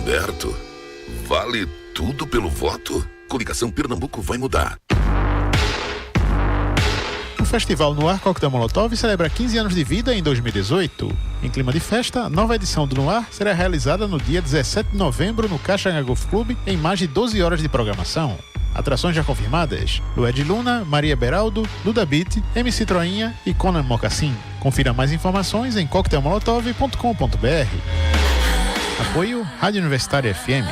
Humberto, vale tudo pelo voto? Coligação Pernambuco vai mudar. O Festival Noir Coquetel Molotov celebra 15 anos de vida em 2018. Em clima de festa, a nova edição do Noir será realizada no dia 17 de novembro no Caxanga Golf Club, em mais de 12 horas de programação. Atrações já confirmadas: Lued Luna, Maria Beraldo, Duda Beat, MC Troinha e Conan Mocassin. Confira mais informações em coquetelmolotov.com.br. Apoio Rádio Universitária FM.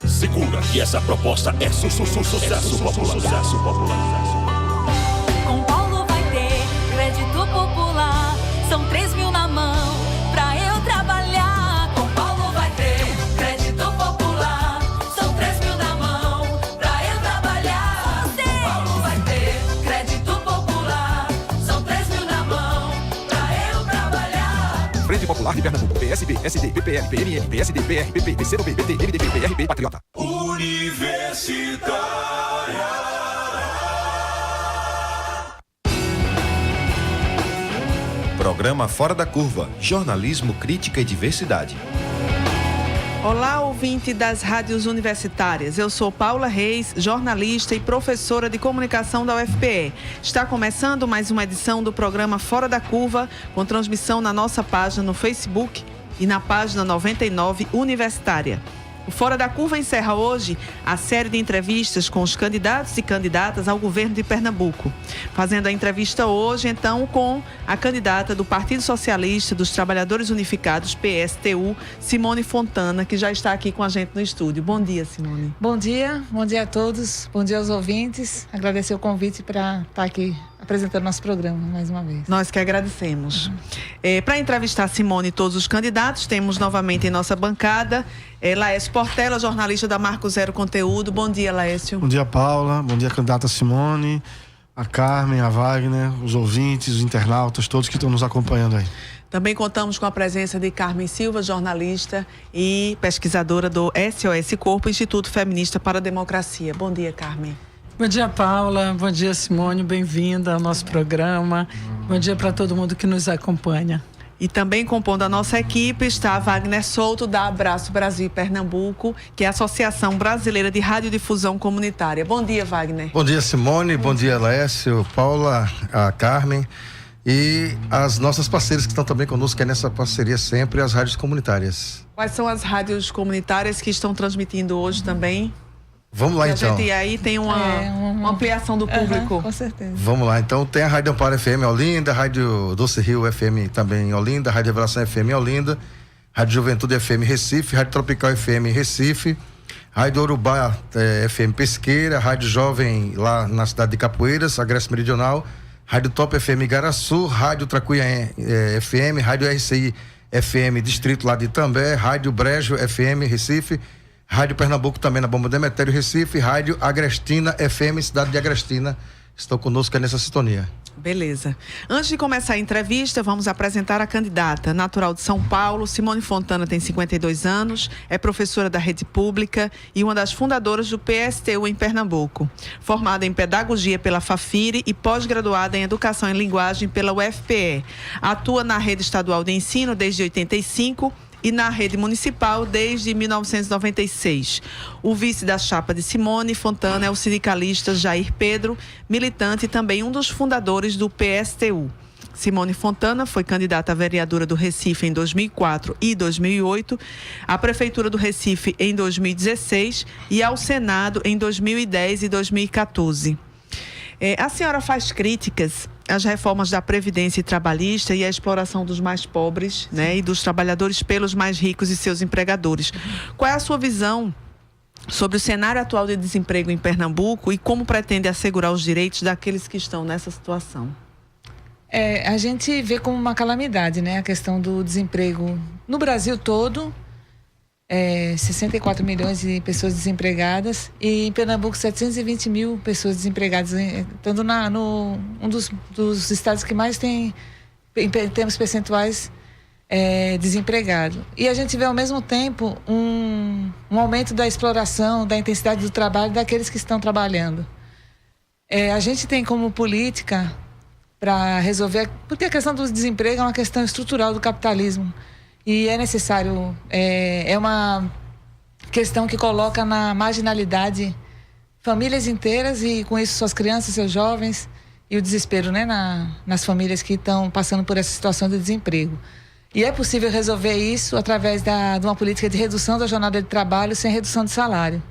Segura que essa proposta é sucesso popular. Com Paulo vai ter crédito popular. São 3 mil na mão pra eu trabalhar. Com Paulo vai ter crédito popular. São 3 mil na mão pra eu trabalhar. Com Paulo vai ter crédito popular. São 3 mil na mão pra eu trabalhar. Frente Popular de Pernambuco, PSB, SD, PPL, PMN, PSD, PR, PP, PCdoB, PT, MDB, PRB, Patriota. Universitária. Programa Fora da Curva, jornalismo, crítica e diversidade. Olá, ouvinte das rádios universitárias. Eu sou Paula Reis, jornalista e professora de comunicação da UFPE. Está começando mais uma edição do programa Fora da Curva, com transmissão na nossa página no Facebook e na página 99 Universitária. O Fora da Curva encerra hoje a série de entrevistas com os candidatos e candidatas ao governo de Pernambuco. Fazendo a entrevista hoje, então, com a candidata do Partido Socialista dos Trabalhadores Unificados, PSTU, Simone Fontana, que já está aqui com a gente no estúdio. Bom dia, Simone. Bom dia a todos, bom dia aos ouvintes. Agradecer o convite para estar aqui apresentando nosso programa mais uma vez. Nós que agradecemos. Para entrevistar Simone e todos os candidatos, temos novamente em nossa bancada Laércio Portela, jornalista da Marco Zero Conteúdo. Bom dia, Laércio. Bom dia, Paula. Bom dia, candidata Simone, a Carmen, a Wagner, os ouvintes, os internautas, todos que estão nos acompanhando aí. Também contamos com a presença de Carmen Silva, jornalista e pesquisadora do SOS Corpo, Instituto Feminista para a Democracia. Bom dia, Carmen. Bom dia, Paula. Bom dia, Simone. Bem-vinda ao nosso programa. Bom dia para todo mundo que nos acompanha. E também compondo a nossa equipe está Wagner Souto, da Abraço Brasil Pernambuco, que é a Associação Brasileira de Radiodifusão Comunitária. Bom dia, Wagner. Bom dia, Simone. Bom dia, Laércio, Paula, a Carmen e as nossas parceiras que estão também conosco, que é nessa parceria sempre, as rádios comunitárias. Quais são as rádios comunitárias que estão transmitindo hoje também? Vamos lá, então. A gente aí tem uma ampliação do público. Com certeza. Vamos lá, então tem a Rádio Amparo FM em Olinda, Rádio Doce Rio FM também em Olinda, Rádio Revelação FM em Olinda, Rádio Juventude FM Recife, Rádio Tropical FM Recife, Rádio Urubá FM Pesqueira, Rádio Jovem lá na cidade de Capoeiras, Agreste Meridional, Rádio Top FM Igaraçu, Rádio Tracuia FM, Rádio RCI FM Distrito lá de Itambé, Rádio Brejo FM Recife, Rádio Pernambuco também na Bomba Demetério Recife, Rádio Agrestina FM, cidade de Agrestina, estão conosco nessa sintonia. Beleza. Antes de começar a entrevista, vamos apresentar a candidata. Natural de São Paulo, Simone Fontana tem 52 anos, é professora da rede pública e uma das fundadoras do PSTU em Pernambuco. Formada em Pedagogia pela Fafiri e pós-graduada em Educação em Linguagem pela UFPE. Atua na rede estadual de ensino desde 85 e na rede municipal desde 1996. O vice da chapa de Simone Fontana é o sindicalista Jair Pedro, militante e também um dos fundadores do PSTU. Simone Fontana foi candidata à vereadora do Recife em 2004 e 2008, à Prefeitura do Recife em 2016 e ao Senado em 2010 e 2014. A senhora faz críticas às reformas da Previdência e Trabalhista e à exploração dos mais pobres, né, e dos trabalhadores pelos mais ricos e seus empregadores. Qual é a sua visão sobre o cenário atual de desemprego em Pernambuco e como pretende assegurar os direitos daqueles que estão nessa situação? A gente vê como uma calamidade, né, a questão do desemprego no Brasil todo. 64 milhões de pessoas desempregadas e em Pernambuco 720 mil pessoas desempregadas, estando um dos estados que mais tem, em termos percentuais, desempregado. E a gente vê ao mesmo tempo um aumento da exploração, da intensidade do trabalho daqueles que estão trabalhando. A gente tem como política para resolver, porque a questão do desemprego é uma questão estrutural do capitalismo, e é necessário, é uma questão que coloca na marginalidade famílias inteiras e com isso suas crianças, seus jovens e o desespero, né, nas famílias que estão passando por essa situação de desemprego. E é possível resolver isso através de uma política de redução da jornada de trabalho sem redução de salário.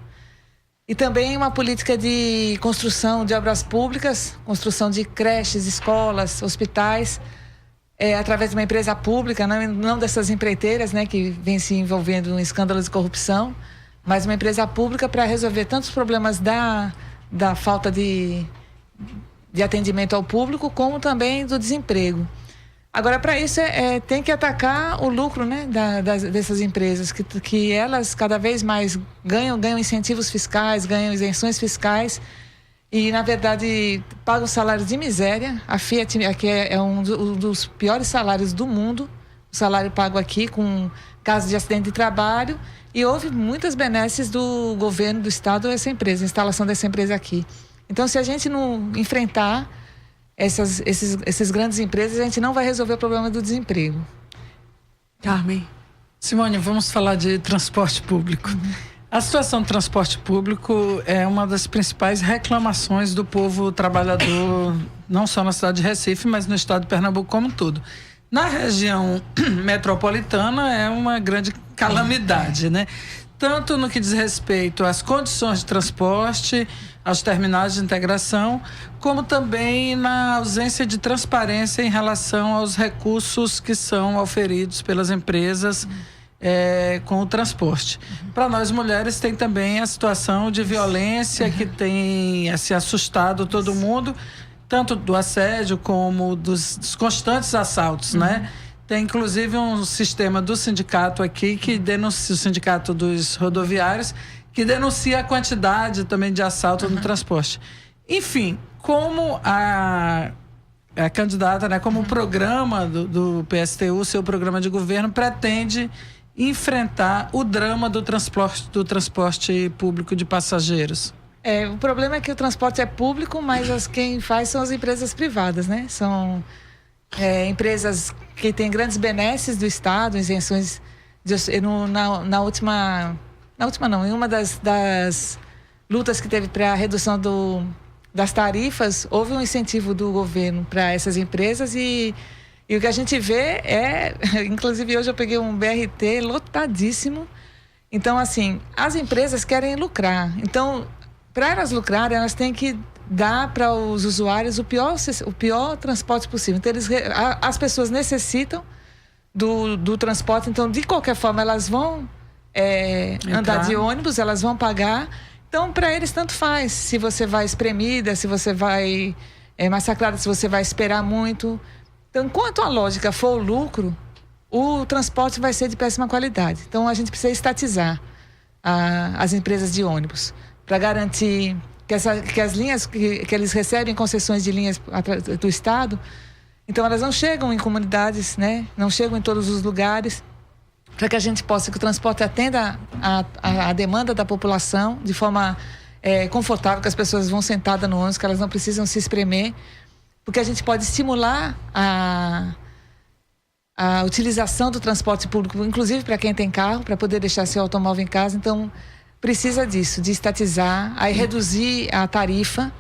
E também uma política de construção de obras públicas, construção de creches, escolas, hospitais, através de uma empresa pública, não dessas empreiteiras, né, que vem se envolvendo em escândalos de corrupção, mas uma empresa pública para resolver tantos problemas da falta de atendimento ao público, como também do desemprego. Agora, para isso, tem que atacar o lucro, né, dessas empresas, que elas cada vez mais ganham incentivos fiscais, ganham isenções fiscais e, na verdade, pagam salários de miséria. A Fiat aqui é um dos piores salários do mundo, o salário pago aqui com casos de acidente de trabalho, e houve muitas benesses do governo, do Estado, essa empresa, a instalação dessa empresa aqui. Então, se a gente não enfrentar essas grandes empresas, a gente não vai resolver o problema do desemprego. Carmen. Simone, vamos falar de transporte público. A situação do transporte público é uma das principais reclamações do povo trabalhador, não só na cidade de Recife, mas no estado de Pernambuco como um todo. Na região metropolitana é uma grande calamidade, né? Tanto no que diz respeito às condições de transporte, aos terminais de integração, como também na ausência de transparência em relação aos recursos que são oferidos pelas empresas com o transporte. Para nós mulheres tem também a situação de violência que tem assustado todo mundo, tanto do assédio como dos constantes assaltos, né? Tem inclusive um sistema do sindicato aqui que denuncia, o sindicato dos rodoviários, que denuncia a quantidade também de assalto no transporte. Enfim, como a candidata, né, como o programa do PSTU, seu programa de governo, pretende enfrentar o drama do transporte público de passageiros? O problema é que o transporte é público, mas quem faz são as empresas privadas, né? São empresas que têm grandes benesses do Estado, isenções em uma das lutas que teve para a redução das tarifas, houve um incentivo do governo para essas empresas e o que a gente vê inclusive hoje eu peguei um BRT lotadíssimo. Então, assim, as empresas querem lucrar. Então, para elas lucrarem, elas têm que dar para os usuários o pior transporte possível. Então, as pessoas necessitam do transporte, então, de qualquer forma, elas vão andar de ônibus, elas vão pagar. Então, para eles, tanto faz se você vai espremida, se você vai massacrada, se você vai esperar muito. Então, enquanto a lógica for o lucro, o transporte vai ser de péssima qualidade. Então, a gente precisa estatizar as empresas de ônibus para garantir que as linhas que eles recebem concessões de linhas do Estado, então elas não chegam em comunidades, né? Não chegam em todos os lugares, para que a gente possa, que o transporte atenda a demanda da população de forma confortável, que as pessoas vão sentadas no ônibus, que elas não precisam se espremer, porque a gente pode estimular a utilização do transporte público, inclusive para quem tem carro, para poder deixar seu automóvel em casa. Então, precisa disso, de estatizar, aí reduzir a tarifa,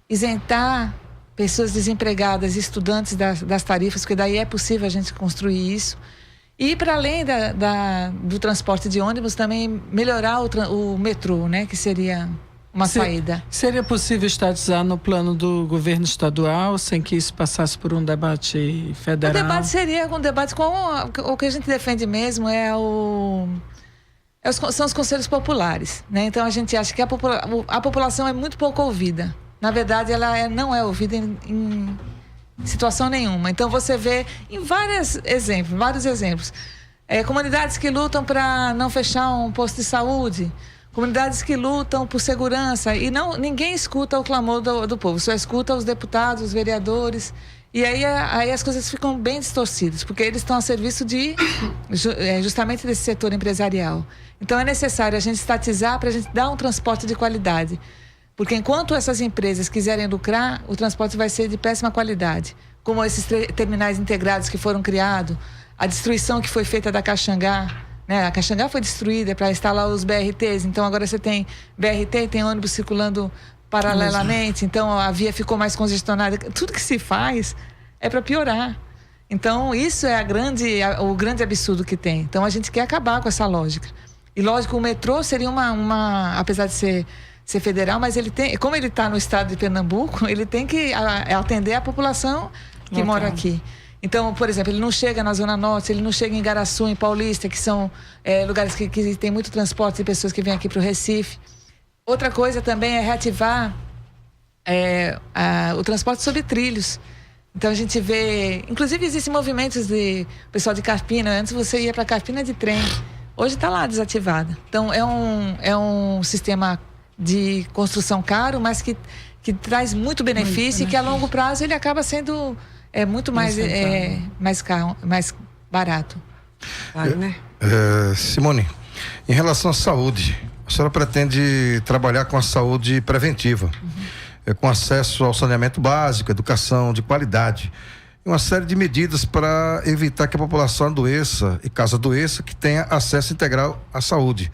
isentar pessoas desempregadas e estudantes das tarifas, porque daí é possível a gente construir isso. E para além do transporte de ônibus, também melhorar o metrô, né, que seria uma saída. Seria possível estatizar no plano do governo estadual, sem que isso passasse por um debate federal? O debate seria um debate com o que a gente defende mesmo, são os conselhos populares, né? Então a gente acha que a população é muito pouco ouvida. Na verdade, ela não é ouvida em situação nenhuma. Então você vê em vários exemplos. Comunidades que lutam para não fechar um posto de saúde, comunidades que lutam por segurança e ninguém escuta o clamor do povo, só escuta os deputados, os vereadores. E aí as coisas ficam bem distorcidas, porque eles estão a serviço justamente desse setor empresarial. Então é necessário a gente estatizar para a gente dar um transporte de qualidade. Porque enquanto essas empresas quiserem lucrar, o transporte vai ser de péssima qualidade. Como esses terminais integrados que foram criados, a destruição que foi feita da Caxangá, né? A Caxangá foi destruída para instalar os BRTs, então agora você tem BRT e tem ônibus circulando paralelamente, então a via ficou mais congestionada. Tudo que se faz é para piorar. Então isso é o grande absurdo que tem. Então a gente quer acabar com essa lógica. E lógico, o metrô seria apesar de ser federal, mas ele tem, como ele está no estado de Pernambuco, ele tem que atender a população que mora aqui. Então, por exemplo, ele não chega na Zona Norte, ele não chega em Igaraçu, em Paulista, que são lugares que tem muito transporte de pessoas que vêm aqui para o Recife. Outra coisa também é reativar o transporte sobre trilhos. Então a gente vê, inclusive existem movimentos de pessoal de Carpina. Antes você ia para Carpina de trem, hoje está lá desativado. Então é um sistema de construção caro, mas que traz muito benefício e que a longo prazo ele acaba sendo muito mais barato. Claro, né? Simone, em relação à saúde, a senhora pretende trabalhar com a saúde preventiva, com acesso ao saneamento básico, educação de qualidade, e uma série de medidas para evitar que a população adoeça, e caso adoeça, que tenha acesso integral à saúde.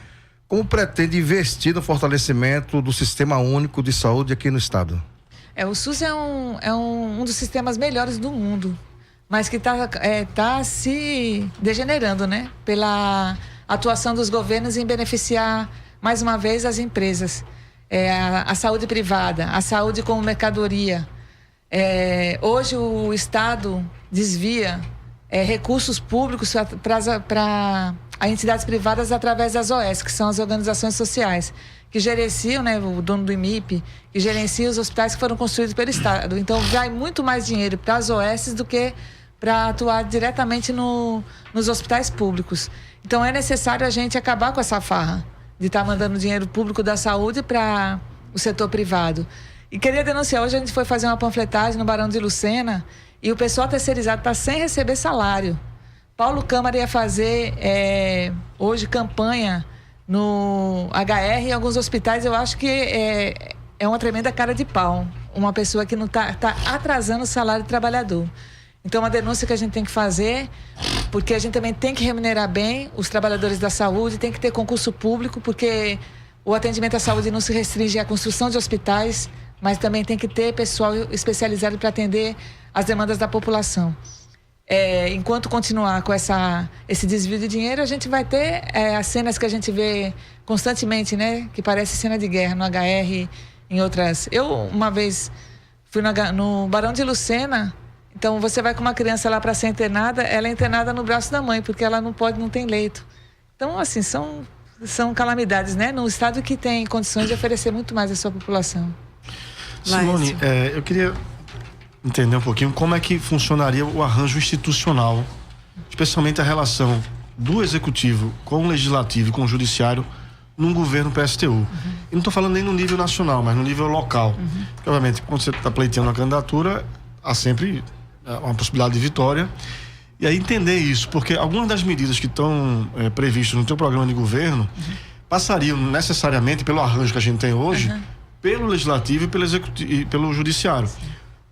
Como pretende investir no fortalecimento do Sistema Único de Saúde aqui no estado? O SUS é um dos sistemas melhores do mundo, mas que tá se degenerando, né? Pela atuação dos governos em beneficiar, mais uma vez, as empresas. A saúde privada, a saúde como mercadoria. Hoje o Estado desvia recursos públicos para entidades privadas através das OS, que são as organizações sociais, que gerenciam, né, o dono do IMIP, que gerencia os hospitais que foram construídos pelo Estado. Então vai muito mais dinheiro para as OS do que para atuar diretamente nos hospitais públicos. Então é necessário a gente acabar com essa farra de estar mandando dinheiro público da saúde para o setor privado. E queria denunciar, hoje a gente foi fazer uma panfletagem no Barão de Lucena e o pessoal terceirizado está sem receber salário. Paulo Câmara ia fazer hoje campanha no HR em alguns hospitais. Eu acho que é uma tremenda cara de pau. Uma pessoa que não tá atrasando o salário do trabalhador. Então, uma denúncia que a gente tem que fazer, porque a gente também tem que remunerar bem os trabalhadores da saúde, tem que ter concurso público, porque o atendimento à saúde não se restringe à construção de hospitais, mas também tem que ter pessoal especializado para atender as demandas da população. Enquanto continuar com esse desvio de dinheiro, a gente vai ter as cenas que a gente vê constantemente, né? Que parece cena de guerra no HR, em outras... Eu, uma vez, fui no Barão de Lucena. Então, você vai com uma criança lá para ser internada, ela é internada no braço da mãe, porque ela não tem leito. Então, assim, são calamidades, né? Num estado que tem condições de oferecer muito mais à sua população. Simone, eu queria entender um pouquinho como é que funcionaria o arranjo institucional, especialmente a relação do Executivo com o Legislativo e com o Judiciário num governo PSTU. E não estou falando nem no nível nacional, mas no nível local. Porque, obviamente, quando você está pleiteando a candidatura, há sempre uma possibilidade de vitória. E aí entender isso, porque algumas das medidas que estão previstas no teu programa de governo passariam necessariamente pelo arranjo que a gente tem hoje, pelo Legislativo e pelo Executivo e pelo Judiciário.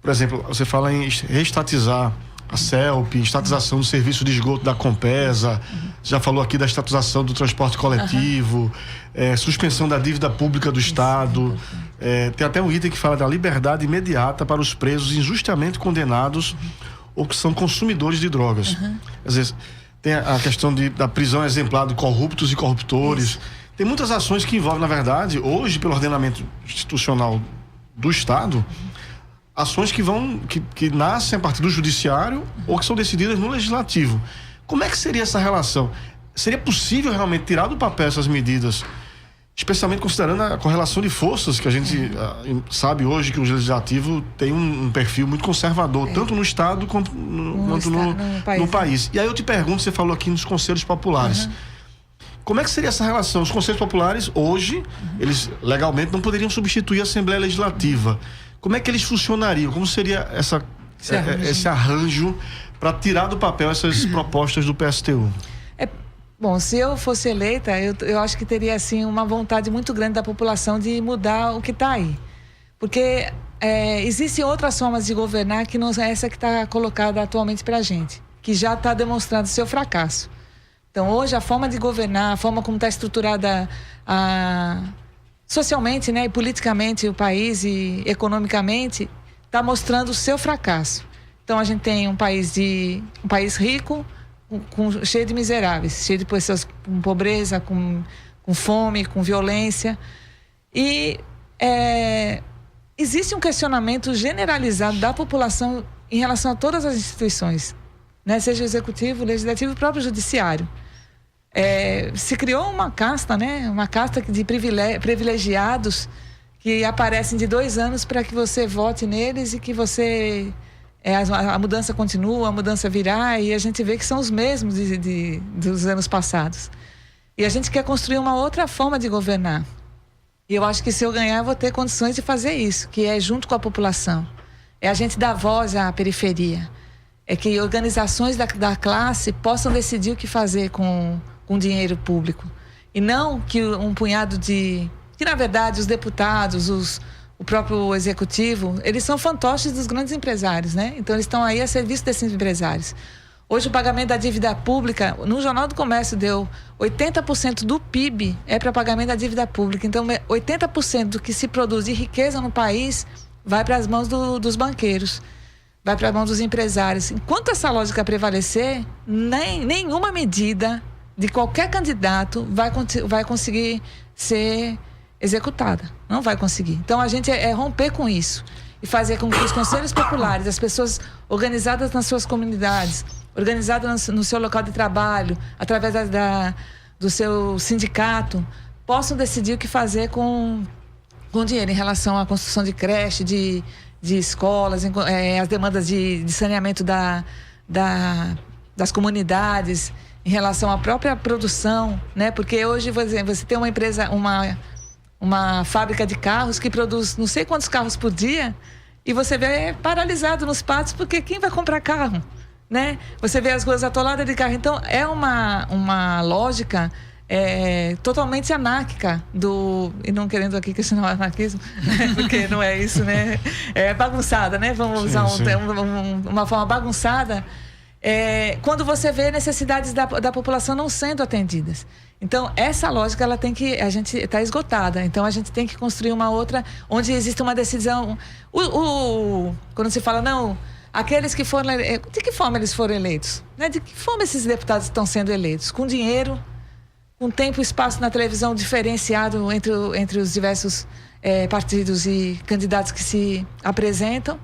Por exemplo, você fala em reestatizar a CELP, estatização do serviço de esgoto da Compesa, já falou aqui da estatização do transporte coletivo, suspensão da dívida pública do Estado, tem até um item que fala da liberdade imediata para os presos injustamente condenados ou que são consumidores de drogas. Às vezes, tem a questão da prisão exemplar de corruptos e corruptores. Tem muitas ações que envolvem, na verdade, hoje, pelo ordenamento institucional do Estado, ações que nascem a partir do Judiciário ou que são decididas no Legislativo. Como é que seria essa relação? Seria possível realmente tirar do papel essas medidas, especialmente considerando a correlação de forças que a gente sabe hoje que o Legislativo tem um perfil muito conservador, tanto no Estado quanto no país. E aí eu te pergunto, você falou aqui nos conselhos populares. Como é que seria essa relação? Os conselhos populares, hoje, eles legalmente não poderiam substituir a Assembleia Legislativa. Como é que eles funcionariam? Como seria esse arranjo para tirar do papel essas propostas do PSTU? Bom, se eu fosse eleita, eu acho que teria assim uma vontade muito grande da população de mudar o que está aí. Porque existem outras formas de governar que não é essa que está colocada atualmente para a gente. que já está demonstrando seu fracasso. Então, hoje, a forma de governar, a forma como está estruturada socialmente, né, e politicamente o país e economicamente, está mostrando o seu fracasso. Então, a gente tem um país rico, cheio de miseráveis, cheio de pessoas com pobreza, com fome, com violência. E existe um questionamento generalizado da população em relação a todas as instituições, né? Seja o executivo, o legislativo e o próprio judiciário. Se criou uma casta, né? Uma casta de privilegiados que aparecem de 2 anos para que você vote neles e que você... a mudança continua, a mudança virá, e a gente vê que são os mesmos dos anos passados. E a gente quer construir uma outra forma de governar. E eu acho que se eu ganhar, eu vou ter condições de fazer isso, que é junto com a população. É a gente dar voz à periferia. É que organizações da classe possam decidir o que fazer com dinheiro público. E não que um punhado que na verdade os deputados, o próprio executivo, eles são fantoches dos grandes empresários, né? Então eles estão aí a serviço desses empresários. Hoje o pagamento da dívida pública, no Jornal do Comércio deu 80% do PIB para pagamento da dívida pública. Então 80% do que se produz de riqueza no país vai para as mãos dos banqueiros, vai para as mãos dos empresários. Enquanto essa lógica prevalecer, nenhuma medida de qualquer candidato vai conseguir ser executada. Não vai conseguir. Então a gente romper com isso e fazer com que os conselhos populares, as pessoas organizadas nas suas comunidades, organizadas no seu local de trabalho, através do seu sindicato, possam decidir o que fazer com dinheiro em relação à construção de creche, de escolas, as demandas de saneamento das comunidades, em relação à própria produção, né? Porque hoje, por exemplo, você tem uma empresa, uma fábrica de carros que produz não sei quantos carros por dia, e você vê paralisado nos pátios, porque quem vai comprar carro, né? Você vê as ruas atoladas de carro. Então, é uma lógica totalmente anárquica e não querendo aqui questionar o anarquismo, porque não é isso, né? É bagunçada, né? Vamos usar uma forma bagunçada, quando você vê necessidades da população não sendo atendidas. Então, essa lógica, a gente está esgotada. Então, a gente tem que construir uma outra, onde existe uma decisão. Quando se fala, não, aqueles que foram... De que forma eles foram eleitos? Né? De que forma esses deputados estão sendo eleitos? Com dinheiro, com tempo e espaço na televisão diferenciado entre os diversos partidos e candidatos que se apresentam.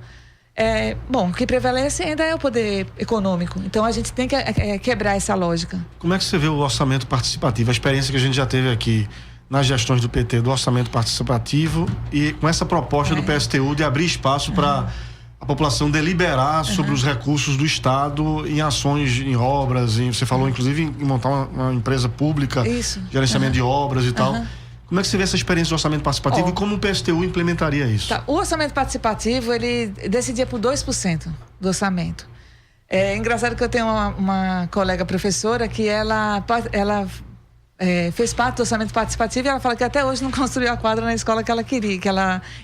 O que prevalece ainda é o poder econômico. Então a gente tem que quebrar essa lógica. Como é que você vê o orçamento participativo? A experiência que a gente já teve aqui nas gestões do PT do orçamento participativo e com essa proposta do PSTU de abrir espaço para a população deliberar sobre os recursos do Estado em ações, em obras, você falou inclusive em montar uma empresa pública, gerenciamento de obras e tal. Como é que você vê essa experiência do orçamento participativo e como o PSTU implementaria isso? O orçamento participativo, ele decidia por 2% do orçamento. É engraçado que eu tenho uma colega professora que ela fez parte do orçamento participativo e ela fala que até hoje não construiu a quadra na escola que ela queria.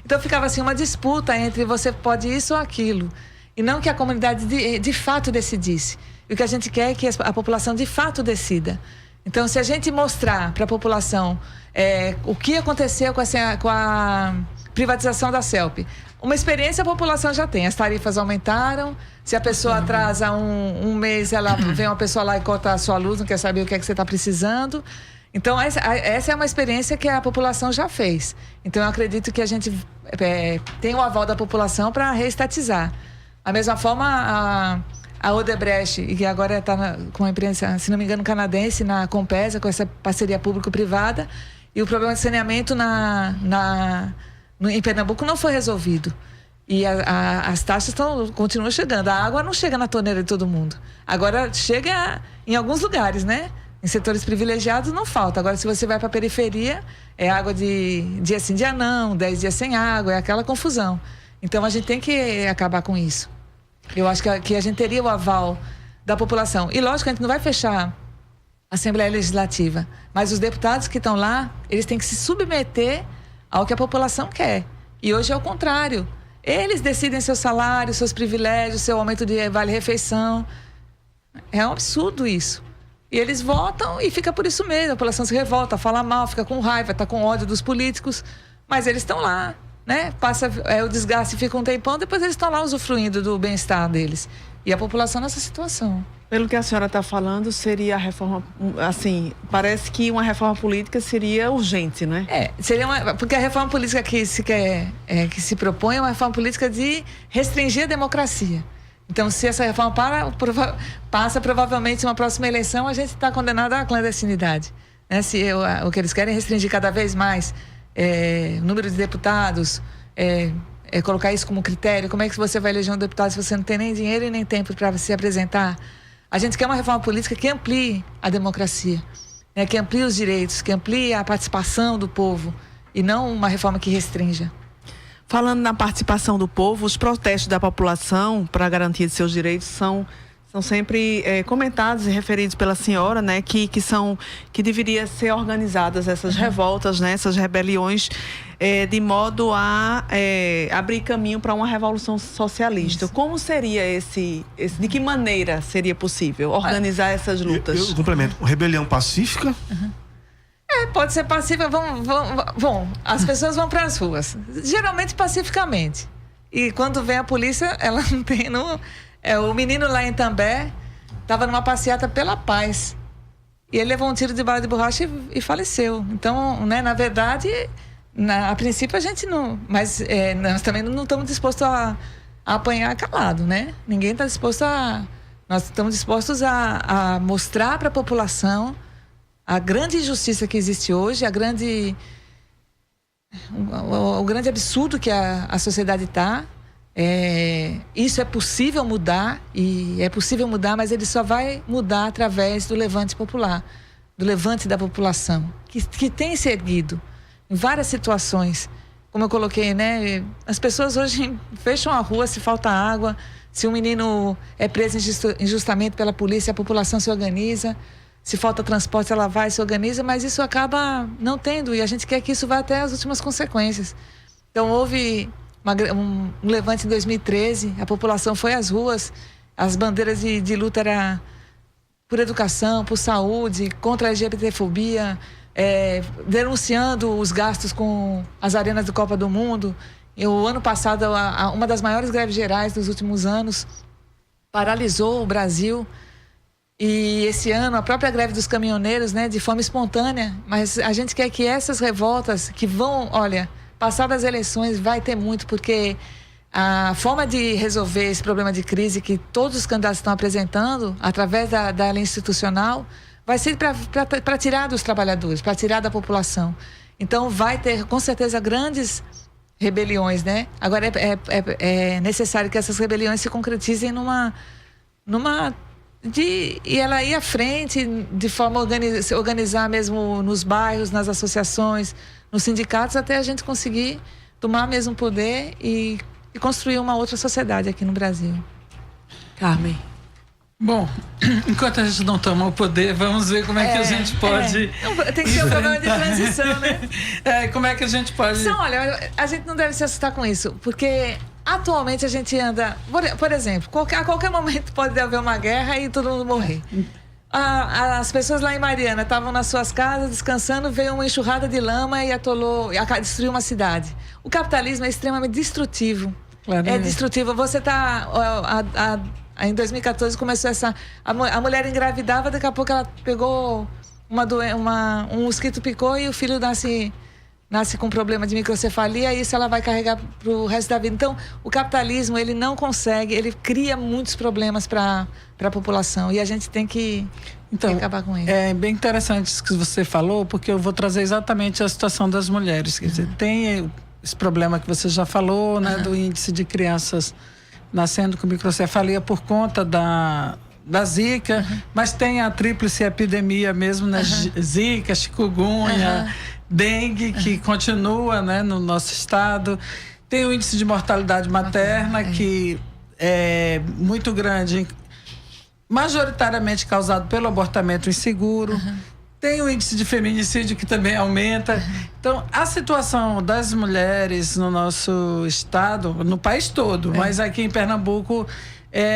Então ficava assim uma disputa entre você pode isso ou aquilo. E não que a comunidade de fato decidisse. E o que a gente quer é que a população de fato decida. Então, se a gente mostrar para a população o que aconteceu com a privatização da CELP, uma experiência a população já tem. As tarifas aumentaram. Se a pessoa atrasa um mês, vem uma pessoa lá e corta a sua luz, não quer saber o que é que você está precisando. Então, essa é uma experiência que a população já fez. Então, eu acredito que a gente tem o aval da população para reestatizar. Da mesma forma, a Odebrecht, que agora está com uma empresa, se não me engano, canadense, na Compesa, com essa parceria público-privada, e o problema de saneamento em Pernambuco não foi resolvido. E as taxas continuam chegando. A água não chega na torneira de todo mundo. Agora chega em alguns lugares, né? Em setores privilegiados não falta. Agora, se você vai para a periferia, é água de dia sim, dia não, 10 dias sem água, é aquela confusão. Então, a gente tem que acabar com isso. Eu acho que a gente teria o aval da população. E, lógico, a gente não vai fechar a Assembleia Legislativa, mas os deputados que estão lá, eles têm que se submeter ao que a população quer. E hoje é o contrário. Eles decidem seu salário, seus privilégios, seu aumento de vale-refeição. É um absurdo isso. E eles votam e fica por isso mesmo. A população se revolta, fala mal, fica com raiva, tá com ódio dos políticos. Mas eles estão lá, né? Passa o desgaste, fica um tempão, depois eles estão lá usufruindo do bem-estar deles. E a população nessa situação. Pelo que a senhora está falando, seria a reforma, assim, parece que uma reforma política seria urgente, né? Seria porque a reforma política que se quer, que se propõe é uma reforma política de restringir a democracia. Então, se essa reforma passa, provavelmente, numa próxima eleição, a gente está condenado à clandestinidade. Né? Se o que eles querem é restringir cada vez mais o número de deputados, colocar isso como critério. Como é que você vai eleger um deputado se você não tem nem dinheiro e nem tempo para se apresentar? A gente quer uma reforma política que amplie a democracia, né? Que amplie os direitos, que amplie a participação do povo e não uma reforma que restrinja. Falando na participação do povo, os protestos da população para a garantia de seus direitos são sempre comentados e referidos pela senhora, né? Que deveria ser organizadas essas revoltas, né? Essas rebeliões, de modo a abrir caminho para uma revolução socialista. Isso. Como seria de que maneira seria possível organizar essas lutas? Eu complemento. Rebelião pacífica? Pode ser pacífica. As pessoas vão para as ruas, geralmente pacificamente. E quando vem a polícia, ela não tem... o menino lá em També estava numa passeata pela paz. E ele levou um tiro de bala de borracha e faleceu. Então, né, na verdade, a princípio a gente não... Mas nós também não estamos dispostos a apanhar calado, né? Ninguém está disposto a... Nós estamos dispostos a mostrar para a população a grande injustiça que existe hoje, o grande absurdo que a sociedade está. Isso é possível mudar, mas ele só vai mudar através do levante popular, do levante da população, que tem se erguido em várias situações. Como eu coloquei, né? As pessoas hoje fecham a rua se falta água, se um menino é preso injustamente pela polícia, a população se organiza. Se falta transporte, ela vai, se organiza, mas isso acaba não tendo, e a gente quer que isso vá até as últimas consequências. Então, houve um levante em 2013, a população foi às ruas, as bandeiras de luta eram por educação, por saúde, contra a LGBTfobia, denunciando os gastos com as arenas do Copa do Mundo. E o ano passado, uma das maiores greves gerais dos últimos anos, paralisou o Brasil. E esse ano, a própria greve dos caminhoneiros, né, de forma espontânea, mas a gente quer que essas revoltas que vão, passadas as eleições, vai ter muito, porque a forma de resolver esse problema de crise que todos os candidatos estão apresentando, através da lei institucional, vai ser para tirar dos trabalhadores, para tirar da população. Então, vai ter, com certeza, grandes rebeliões, né? Agora, é necessário que essas rebeliões se concretizem e ela ir à frente de forma a organizar mesmo nos bairros, nas associações, nos sindicatos, até a gente conseguir tomar mesmo poder e construir uma outra sociedade aqui no Brasil. Carmen. Bom, enquanto a gente não toma o poder, vamos ver como é que a gente pode... Tem que ser um programa de transição, né? Como é que a gente pode... Então, olha, a gente não deve se assustar com isso, porque atualmente a gente anda... Por exemplo, a qualquer momento pode haver uma guerra e todo mundo morrer. As pessoas lá em Mariana estavam nas suas casas descansando, veio uma enxurrada de lama e destruiu uma cidade. O capitalismo é extremamente destrutivo. Claro, é destrutivo. Você está... Em 2014 começou a mulher engravidava, daqui a pouco ela pegou um mosquito picou e o filho nasce com problema de microcefalia, e isso ela vai carregar pro resto da vida. Então, o capitalismo, ele não consegue, ele cria muitos problemas para a população, e a gente tem que acabar com ele. É bem interessante isso que você falou, porque eu vou trazer exatamente a situação das mulheres. Quer dizer, tem esse problema que você já falou, né, do índice de crianças nascendo com microcefalia por conta da zika, mas tem a tríplice epidemia mesmo, né? Zika, chikungunya, dengue, que continua, né, no nosso estado. Tem o índice de mortalidade materna, que é muito grande, majoritariamente causado pelo abortamento inseguro. Tem o índice de feminicídio, que também aumenta. Então, a situação das mulheres no nosso estado, no país todo, mas aqui em Pernambuco,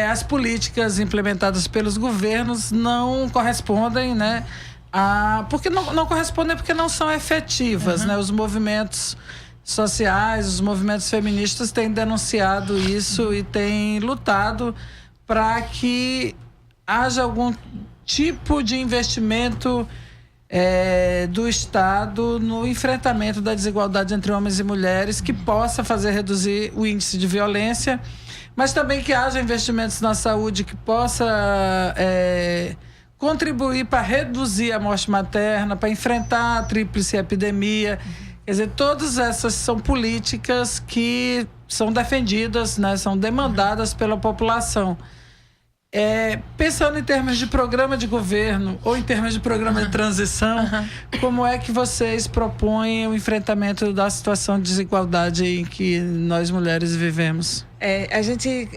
as políticas implementadas pelos governos não correspondem, né? Porque não correspondem porque não são efetivas, né? Os movimentos sociais, os movimentos feministas têm denunciado isso e têm lutado para que haja algum tipo de investimento do Estado no enfrentamento da desigualdade entre homens e mulheres, que possa fazer reduzir o índice de violência, mas também que haja investimentos na saúde que possa contribuir para reduzir a morte materna, para enfrentar a tríplice epidemia. Quer dizer, todas essas são políticas que são defendidas, né, são demandadas pela população. Pensando em termos de programa de governo ou em termos de programa de transição, como é que vocês propõem o enfrentamento da situação de desigualdade em que nós mulheres vivemos? A gente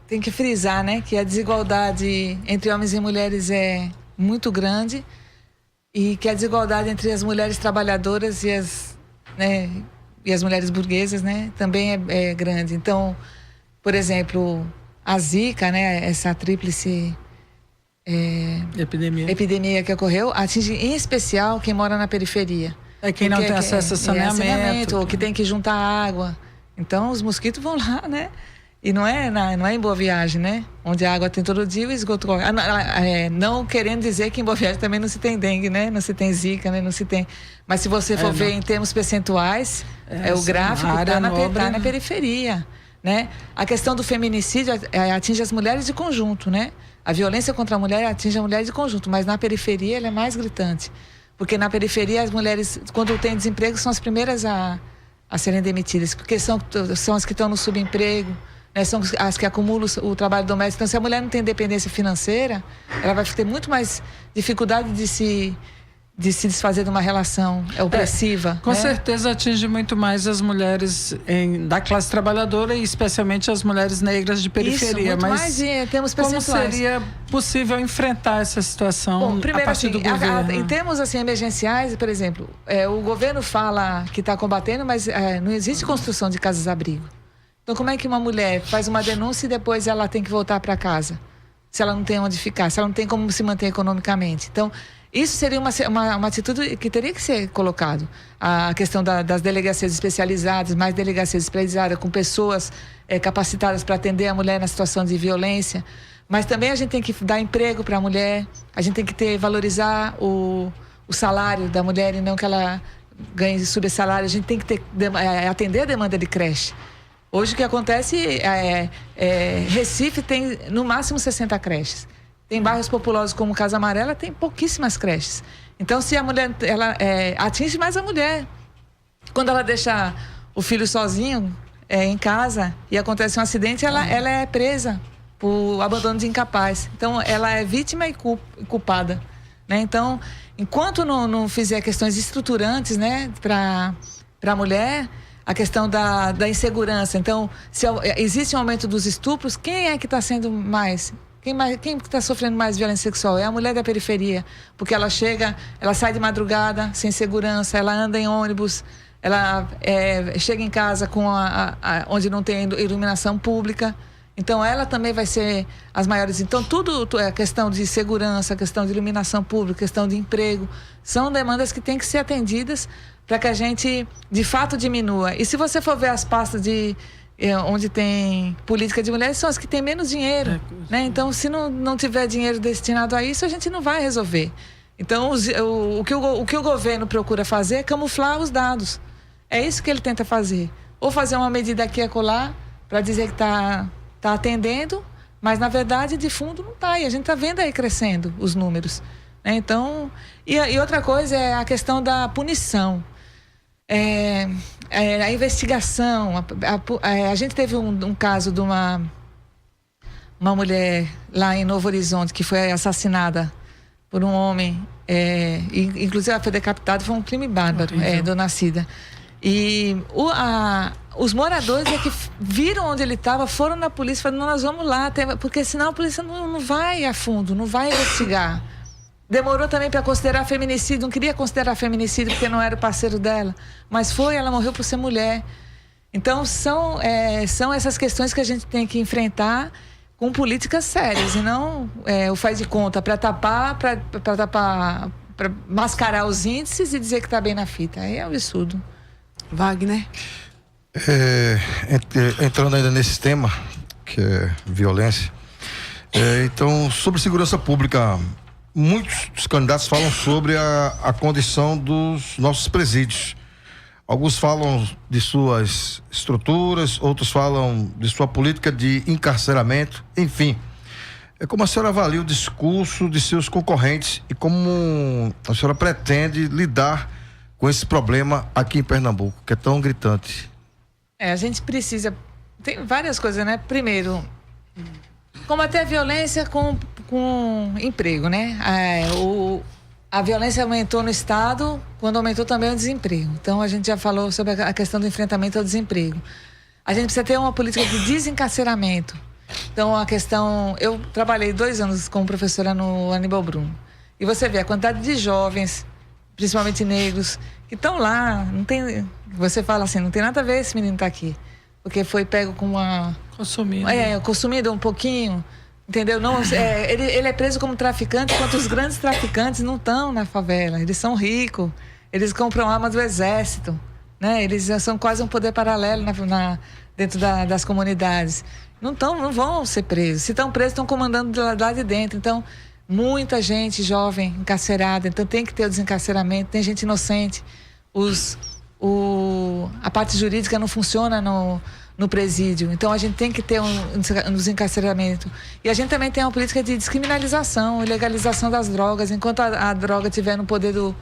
tem que frisar, né, que a desigualdade entre homens e mulheres é muito grande e que a desigualdade entre as mulheres trabalhadoras e as mulheres burguesas, né, também é grande. Então, por exemplo, a Zika, né, essa tríplice epidemia que ocorreu, atinge em especial quem mora na periferia. Quem não tem acesso a saneamento. Ou que tem que juntar água. Então, os mosquitos vão lá, né? E não é em Boa Viagem, né? Onde a água tem todo dia e o esgoto corre. Não querendo dizer que em Boa Viagem também não se tem dengue, né? Não se tem zika, né? Não se tem... Mas se você for ver em termos percentuais, o gráfico está na periferia, né? A questão do feminicídio atinge as mulheres de conjunto, né? A violência contra a mulher atinge a mulher de conjunto, mas na periferia ela é mais gritante. Porque na periferia as mulheres, quando têm desemprego, são as primeiras a serem demitidas, porque são as que estão no subemprego, né, são as que acumulam o trabalho doméstico. Então, se a mulher não tem independência financeira, ela vai ter muito mais dificuldade de se desfazer de uma relação opressiva. Com certeza atinge muito mais as mulheres da classe trabalhadora e especialmente as mulheres negras de periferia. Isso, muito mais temos percentuais. Como seria possível enfrentar essa situação a partir do governo? Em termos emergenciais, por exemplo, o governo fala que está combatendo, mas não existe construção de casas-abrigo. Então, como é que uma mulher faz uma denúncia e depois ela tem que voltar para casa? Se ela não tem onde ficar, se ela não tem como se manter economicamente. Então, isso seria uma atitude que teria que ser colocado. A questão das delegacias especializadas, mais delegacias especializadas, com pessoas capacitadas para atender a mulher na situação de violência. Mas também a gente tem que dar emprego para a mulher, a gente tem que valorizar o salário da mulher e não que ela ganhe subsalário. A gente tem que atender a demanda de creche. Hoje o que acontece Recife tem no máximo 60 creches. Tem bairros populosos como Casa Amarela, tem pouquíssimas creches. Então, se a mulher, ela atinge mais a mulher. Quando ela deixa o filho sozinho em casa e acontece um acidente, ela é presa por abandono de incapaz. Então, ela é vítima e culpada, né? Então, enquanto não fizer questões estruturantes, né, para a mulher, a questão da insegurança. Então, se existe um aumento dos estupros, quem é que está sendo mais... Quem está sofrendo mais violência sexual? É a mulher da periferia, porque ela sai de madrugada sem segurança, ela anda em ônibus, ela chega em casa onde não tem iluminação pública. Então, ela também vai ser as maiores. Então, tudo é questão de segurança, questão de iluminação pública, questão de emprego. São demandas que têm que ser atendidas para que a gente, de fato, diminua. E se você for ver as pastas onde tem política de mulheres, são as que têm menos dinheiro, né? Então, se não tiver dinheiro destinado a isso, a gente não vai resolver. Então, o que o governo procura fazer é camuflar os dados. É isso que ele tenta fazer. Ou fazer uma medida aqui e acolá para dizer que está atendendo, mas, na verdade, de fundo não está. E a gente está vendo aí crescendo os números, né? Então, e outra coisa é a questão da punição. A investigação, a gente teve um caso de uma mulher lá em Novo Horizonte que foi assassinada por um homem, inclusive ela foi decapitada, foi um crime bárbaro, Dona Cida. E os moradores que viram onde ele estava, foram na polícia e falaram, nós vamos lá, porque senão a polícia não vai a fundo, não vai investigar. Demorou também para considerar feminicídio, não queria considerar feminicídio porque não era o parceiro dela, mas ela morreu por ser mulher. Então, são essas questões que a gente tem que enfrentar com políticas sérias e não o faz de conta para tapar, para mascarar os índices e dizer que está bem na fita. Aí é um absurdo. Wagner? Entrando ainda nesse tema, que é violência, então, sobre segurança pública, muitos dos candidatos falam sobre a condição dos nossos presídios. Alguns falam de suas estruturas, outros falam de sua política de encarceramento, enfim. Como a senhora avalia o discurso de seus concorrentes e como a senhora pretende lidar com esse problema aqui em Pernambuco, que é tão gritante? A gente precisa... Tem várias coisas, né? Primeiro, combater a violência com emprego, né? A violência aumentou no Estado quando aumentou também o desemprego. Então, a gente já falou sobre a questão do enfrentamento ao desemprego. A gente precisa ter uma política de desencarceramento. Então, a questão... Eu trabalhei 2 anos como professora no Aníbal Bruno. E você vê a quantidade de jovens, principalmente negros, que estão lá. Não tem... Você fala assim, não tem nada a ver esse menino estar aqui. Porque foi pego com uma... Consumido um pouquinho... Entendeu? Não, ele é preso como traficante, enquanto os grandes traficantes não estão na favela. Eles são ricos, eles compram armas do exército, né? Eles são quase um poder paralelo dentro das comunidades. Não vão ser presos. Se estão presos, estão comandando lá de dentro. Então, muita gente jovem encarcerada. Então, tem que ter o desencarceramento. Tem gente inocente. A parte jurídica não funciona no presídio. Então, a gente tem que ter um desencarceramento. E a gente também tem uma política de descriminalização e legalização das drogas. Enquanto a droga estiver no poder do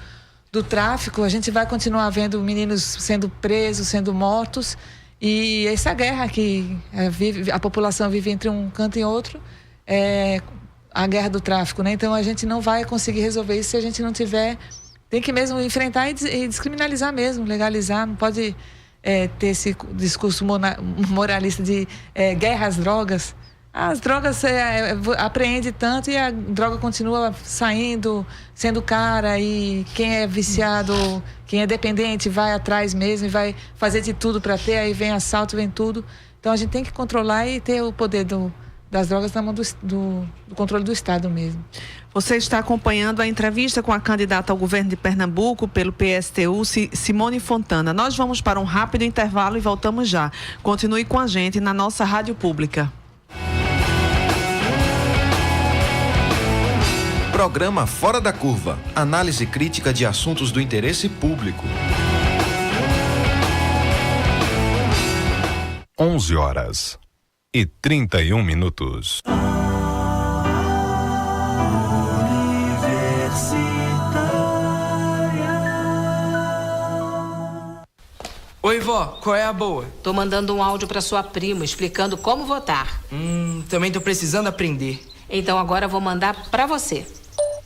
tráfico, a gente vai continuar vendo meninos sendo presos, sendo mortos. E essa guerra que a população vive entre um canto e outro, a guerra do tráfico, né? Então, a gente não vai conseguir resolver isso se a gente não tiver... Tem que mesmo enfrentar e descriminalizar mesmo, legalizar. Não pode... ter esse discurso moralista de guerra às drogas. As drogas apreende tanto e a droga continua saindo, sendo cara, e quem é viciado, quem é dependente vai atrás mesmo e vai fazer de tudo para ter, aí vem assalto, vem tudo. Então a gente tem que controlar e ter o poder das drogas na mão do controle do Estado mesmo. Você está acompanhando a entrevista com a candidata ao governo de Pernambuco pelo PSTU, Simone Fontana. Nós vamos para um rápido intervalo e voltamos já. Continue com a gente na nossa rádio pública. Programa Fora da Curva. Análise crítica de assuntos do interesse público. 11h31. Oi, vó, qual é a boa? Tô mandando um áudio pra sua prima explicando como votar. Também tô precisando aprender. Então agora vou mandar pra você.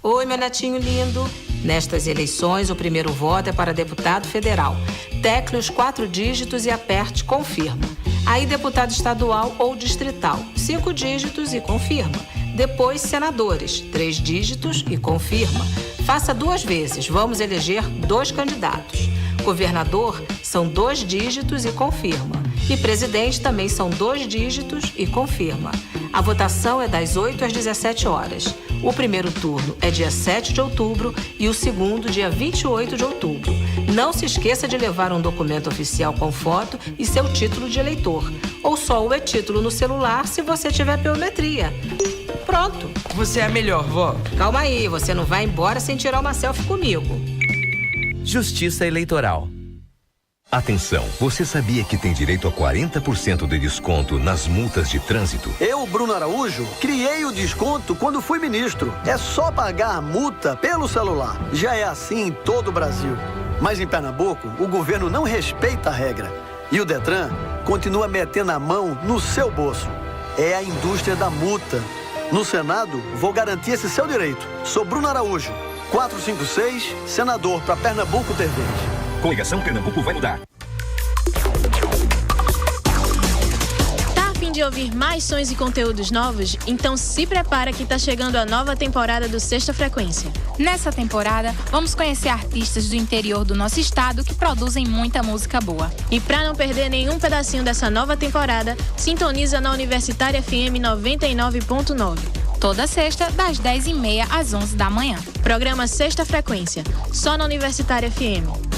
Oi, meu netinho lindo. Nestas eleições, o primeiro voto é para deputado federal. Tecle os 4 dígitos e aperte confirma. Aí deputado estadual ou distrital, 5 dígitos e confirma. Depois senadores, 3 dígitos e confirma. Faça 2 vezes, vamos eleger 2 candidatos. Governador são 2 dígitos e confirma. E presidente também são 2 dígitos e confirma. A votação é das 8 às 17 horas. O primeiro turno é dia 7 de outubro e o segundo dia 28 de outubro. Não se esqueça de levar um documento oficial com foto e seu título de eleitor. Ou só o e-título no celular se você tiver biometria. Pronto. Você é a melhor, vó. Calma aí, você não vai embora sem tirar uma selfie comigo. Justiça Eleitoral. Atenção, você sabia que tem direito a 40% de desconto nas multas de trânsito? Eu, Bruno Araújo, criei o desconto quando fui ministro. É só pagar a multa pelo celular. Já é assim em todo o Brasil. Mas em Pernambuco, o governo não respeita a regra. E o Detran continua metendo a mão no seu bolso. É a indústria da multa. No Senado, vou garantir esse seu direito. Sou Bruno Araújo, 456, senador para Pernambuco ter vez. Coligação Pernambuco vai mudar. Tá a fim de de ouvir mais sons e conteúdos novos? Então se prepara que está chegando a nova temporada do Sexta Frequência. Nessa temporada, vamos conhecer artistas do interior do nosso estado que produzem muita música boa. E para não perder nenhum pedacinho dessa nova temporada, sintoniza na Universitária FM 99.9. Toda sexta, das 10h30 às 11 da manhã. Programa Sexta Frequência, só na Universitária FM.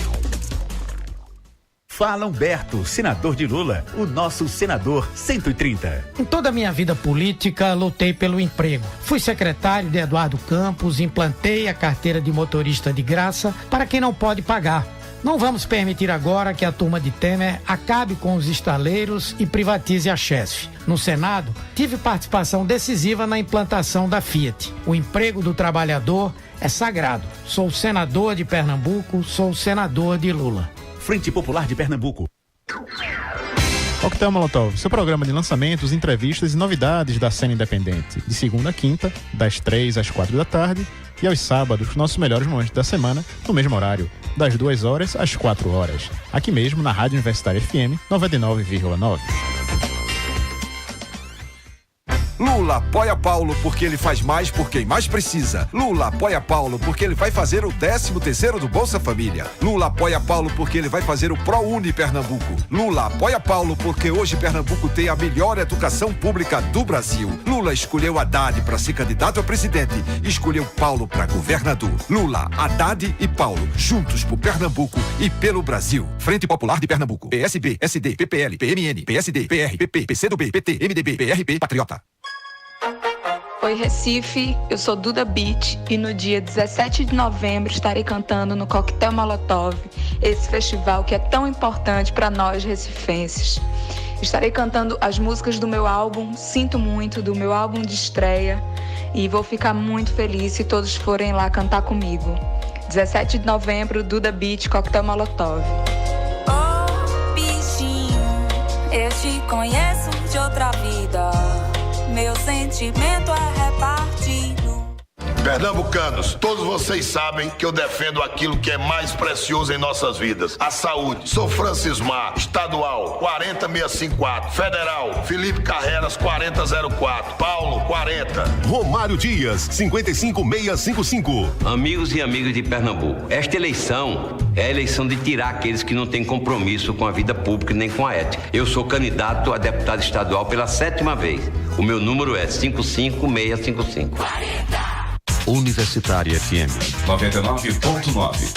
Fala Humberto, senador de Lula, o nosso senador 130. Em toda a minha vida política, lutei pelo emprego. Fui secretário de Eduardo Campos, implantei a carteira de motorista de graça para quem não pode pagar. Não vamos permitir agora que a turma de Temer acabe com os estaleiros e privatize a Chesf. No Senado, tive participação decisiva na implantação da Fiat. O emprego do trabalhador é sagrado. Sou senador de Pernambuco, sou senador de Lula. Frente Popular de Pernambuco. Coquetel Molotov, seu programa de lançamentos, entrevistas e novidades da cena independente. De segunda a quinta, das 3 às 4 da tarde. E aos sábados, nossos melhores momentos da semana, no mesmo horário, das 2 horas às 4 horas. Aqui mesmo, na Rádio Universitária FM 99,9. Lula apoia Paulo porque ele faz mais por quem mais precisa. Lula apoia Paulo porque ele vai fazer o 13º do Bolsa Família. Lula apoia Paulo porque ele vai fazer o ProUni Pernambuco. Lula apoia Paulo porque hoje Pernambuco tem a melhor educação pública do Brasil. Lula escolheu Haddad para ser candidato a presidente e escolheu Paulo para governador. Lula, Haddad e Paulo, juntos por Pernambuco e pelo Brasil. Frente Popular de Pernambuco. PSB, SD, PPL, PMN, PSD, PR, PP, PCdoB, PT, MDB, PRB, Patriota. Oi Recife, eu sou Duda Beat e no dia 17 de novembro estarei cantando no Coquetel Molotov, esse festival que é tão importante para nós recifenses. Estarei cantando as músicas do meu álbum Sinto Muito, do meu álbum de estreia, e vou ficar muito feliz se todos forem lá cantar comigo. 17 de novembro, Duda Beat, Coquetel Molotov. Oh, bichinho, eu te conheço de outra vida. Meu sentimento é repartido. Pernambucanos, todos vocês sabem que eu defendo aquilo que é mais precioso em nossas vidas: a saúde. Sou Francis Mar, estadual 40654, federal Felipe Carreras 4004, Paulo 40. Romário Dias 55655. Amigos e amigas de Pernambuco, esta eleição é a eleição de tirar aqueles que não têm compromisso com a vida pública nem com a ética. Eu sou candidato a deputado estadual pela 7ª vez. O meu número é 55655. 40. Universitária FM 99.9.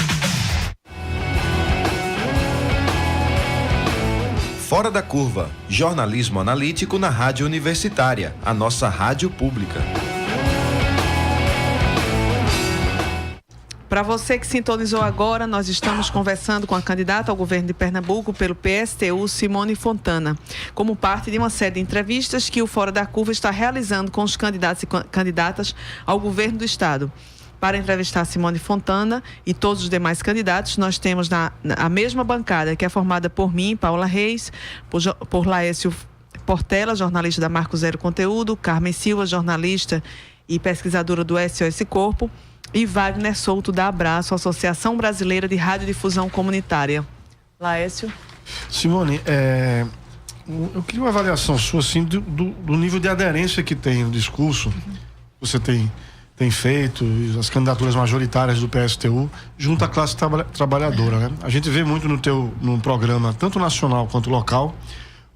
Fora da Curva, jornalismo analítico na Rádio Universitária, a nossa rádio pública. Para você que sintonizou agora, nós estamos conversando com a candidata ao governo de Pernambuco pelo PSTU, Simone Fontana, como parte de uma série de entrevistas que o Fora da Curva está realizando com os candidatos e candidatas ao governo do estado. Para entrevistar Simone Fontana e todos os demais candidatos, nós temos a mesma bancada, que é formada por mim, Paula Reis, por Laércio Portela, jornalista da Marco Zero Conteúdo, Carmen Silva, jornalista e pesquisadora do SOS Corpo, e Wagner Souto, da Abraço, Associação Brasileira de Radiodifusão Comunitária. Laércio? Simone, eu queria uma avaliação sua, assim, do nível de aderência que tem o discurso que você tem feito, as candidaturas majoritárias do PSTU, junto à classe trabalhadora, né? A gente vê muito no programa, tanto nacional quanto local,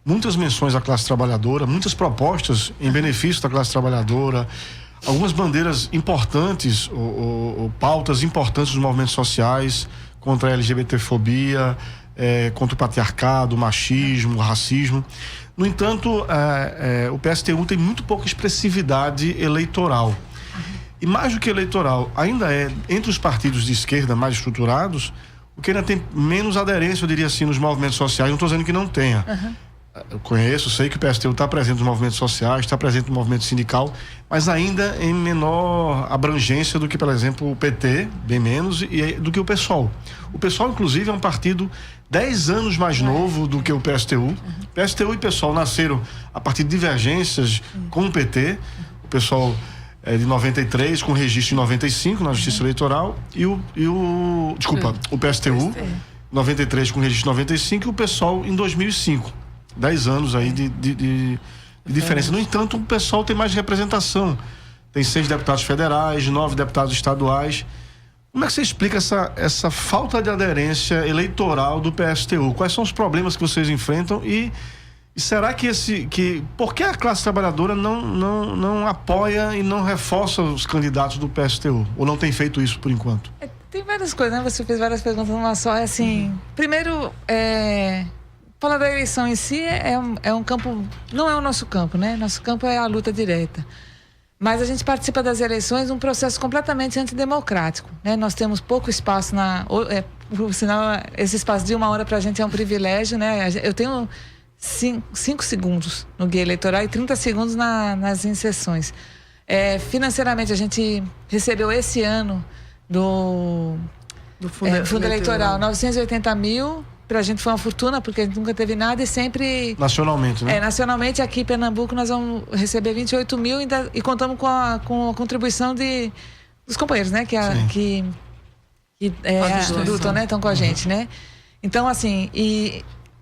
muitas menções à classe trabalhadora, muitas propostas em benefício da classe trabalhadora, algumas bandeiras importantes, ou pautas importantes dos movimentos sociais contra a LGBTfobia, contra o patriarcado, o machismo, o racismo. No entanto, o PSTU tem muito pouca expressividade eleitoral. E mais do que eleitoral, ainda é, entre os partidos de esquerda mais estruturados, o que ainda tem menos aderência, eu diria assim, nos movimentos sociais. Não estou dizendo que não tenha. Eu conheço, sei que o PSTU está presente nos movimentos sociais, está presente no movimento sindical, mas ainda em menor abrangência do que, por exemplo, o PT, bem menos, e do que o PSOL. O PSOL, inclusive, é um partido 10 anos mais novo do que o PSTU. PSTU e PSOL nasceram a partir de divergências com o PT. O PSOL é de 93, com registro em 95 na Justiça Eleitoral, o PSTU, 93 com registro em 95, e o PSOL em 2005. 10 anos aí de de diferença. No entanto, o pessoal tem mais representação. Tem 6 deputados federais, 9 deputados estaduais. Como é que você explica essa falta de aderência eleitoral do PSTU? Quais são os problemas que vocês enfrentam e será que por que a classe trabalhadora não apoia e não reforça os candidatos do PSTU? Ou não tem feito isso por enquanto? Tem várias coisas, né? Você fez várias perguntas numa só. É assim, primeiro, falar da eleição em si é um campo, não é o nosso campo, né? Nosso campo é a luta direta. Mas a gente participa das eleições num processo completamente antidemocrático, né? Nós temos pouco espaço por sinal, esse espaço de 1 hora pra gente é um privilégio, né? Eu tenho 5 segundos no guia eleitoral e 30 segundos nas inserções. Financeiramente, a gente recebeu esse ano do fundo eleitoral 980 mil. Pra gente foi uma fortuna, porque a gente nunca teve nada e sempre... Nacionalmente, né? Nacionalmente, aqui em Pernambuco, nós vamos receber 28 mil e contamos com a contribuição dos companheiros, né? Que lutam, né? Estão com a gente, né? Então, assim,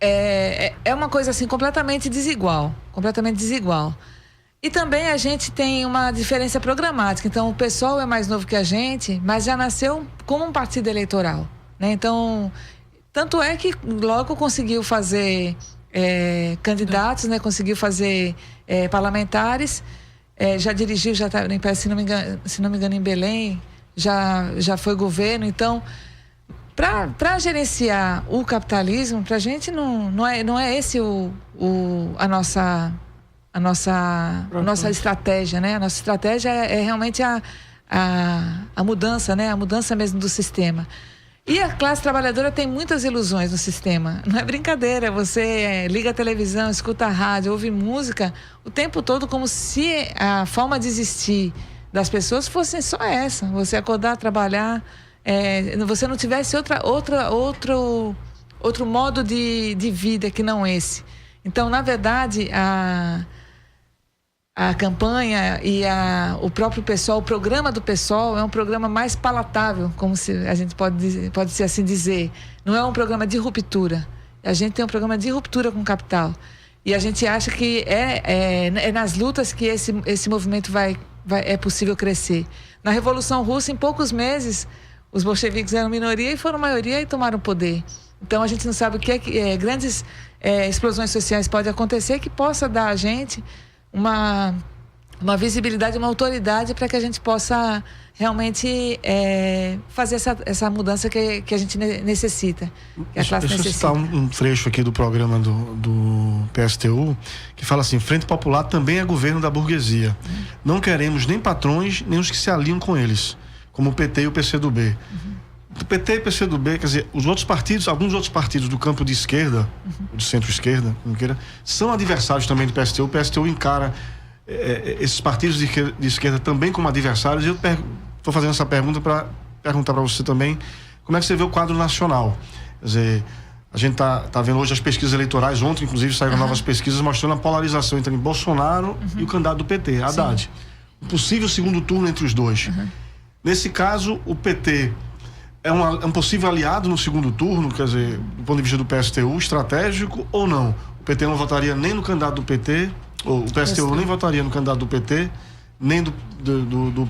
é uma coisa, assim, completamente desigual. E também a gente tem uma diferença programática. Então, o pessoal é mais novo que a gente, mas já nasceu como um partido eleitoral, né? Então... Tanto é que logo conseguiu fazer candidatos, né? Conseguiu fazer parlamentares, já dirigiu, já tá, se não me engano, em Belém, já foi governo. Então, para gerenciar o capitalismo, para a gente não é esse a nossa estratégia, né? A nossa estratégia é realmente a mudança, né? A mudança mesmo do sistema. E a classe trabalhadora tem muitas ilusões no sistema. Não é brincadeira, você liga a televisão, escuta a rádio, ouve música o tempo todo como se a forma de existir das pessoas fosse só essa. Você acordar, trabalhar, você não tivesse outro modo de vida que não esse. Então, na verdade, a campanha e o próprio PSOL, o programa do PSOL é um programa mais palatável, como a gente pode ser assim dizer. Não é um programa de ruptura. A gente tem um programa de ruptura com o capital. E a gente acha que é nas lutas que esse movimento é possível crescer. Na Revolução Russa, em poucos meses, os bolcheviques eram minoria e foram maioria e tomaram o poder. Então a gente não sabe o que grandes explosões sociais podem acontecer que possa dar a gente uma visibilidade, uma autoridade para que a gente possa realmente fazer essa mudança que a gente necessita, que a classe necessita. Deixa eu citar um trecho aqui do programa do PSTU, que fala assim: Frente Popular também é governo da burguesia. Não queremos nem patrões, nem os que se alinham com eles, como o PT e o PCdoB. O PT e o PCdoB, quer dizer, alguns outros partidos do campo de esquerda, de centro-esquerda, como queira, são adversários também do PSTU. O PSTU encara esses partidos de esquerda também como adversários. E eu estou fazendo essa pergunta para perguntar para você também, como é que você vê o quadro nacional? Quer dizer, a gente tá vendo hoje as pesquisas eleitorais, ontem inclusive saíram novas pesquisas mostrando a polarização entre Bolsonaro e o candidato do PT, Haddad. Um possível segundo turno entre os dois. Nesse caso, o PT é um possível aliado no segundo turno, quer dizer, do ponto de vista do PSTU, estratégico ou não? O PT não votaria nem no candidato do PT, ou o PSTU nem votaria no candidato do PT, nem do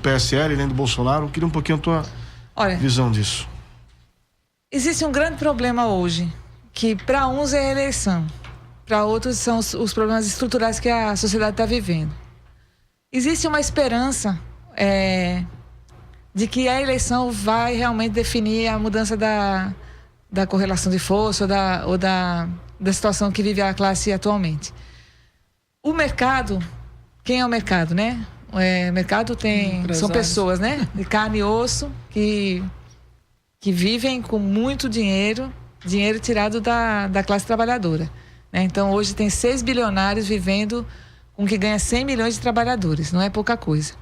PSL, nem do Bolsonaro. Eu queria um pouquinho a tua visão disso. Existe um grande problema hoje, que para uns é a eleição, para outros são os problemas estruturais que a sociedade está vivendo. Existe uma esperança de que a eleição vai realmente definir a mudança da correlação de força ou da situação que vive a classe atualmente. O mercado, quem é o mercado, né? O mercado são pessoas, né? De carne e osso, que vivem com muito dinheiro tirado da classe trabalhadora, né? Então, hoje tem 6 bilionários vivendo com que ganha 100 milhões de trabalhadores, não é pouca coisa.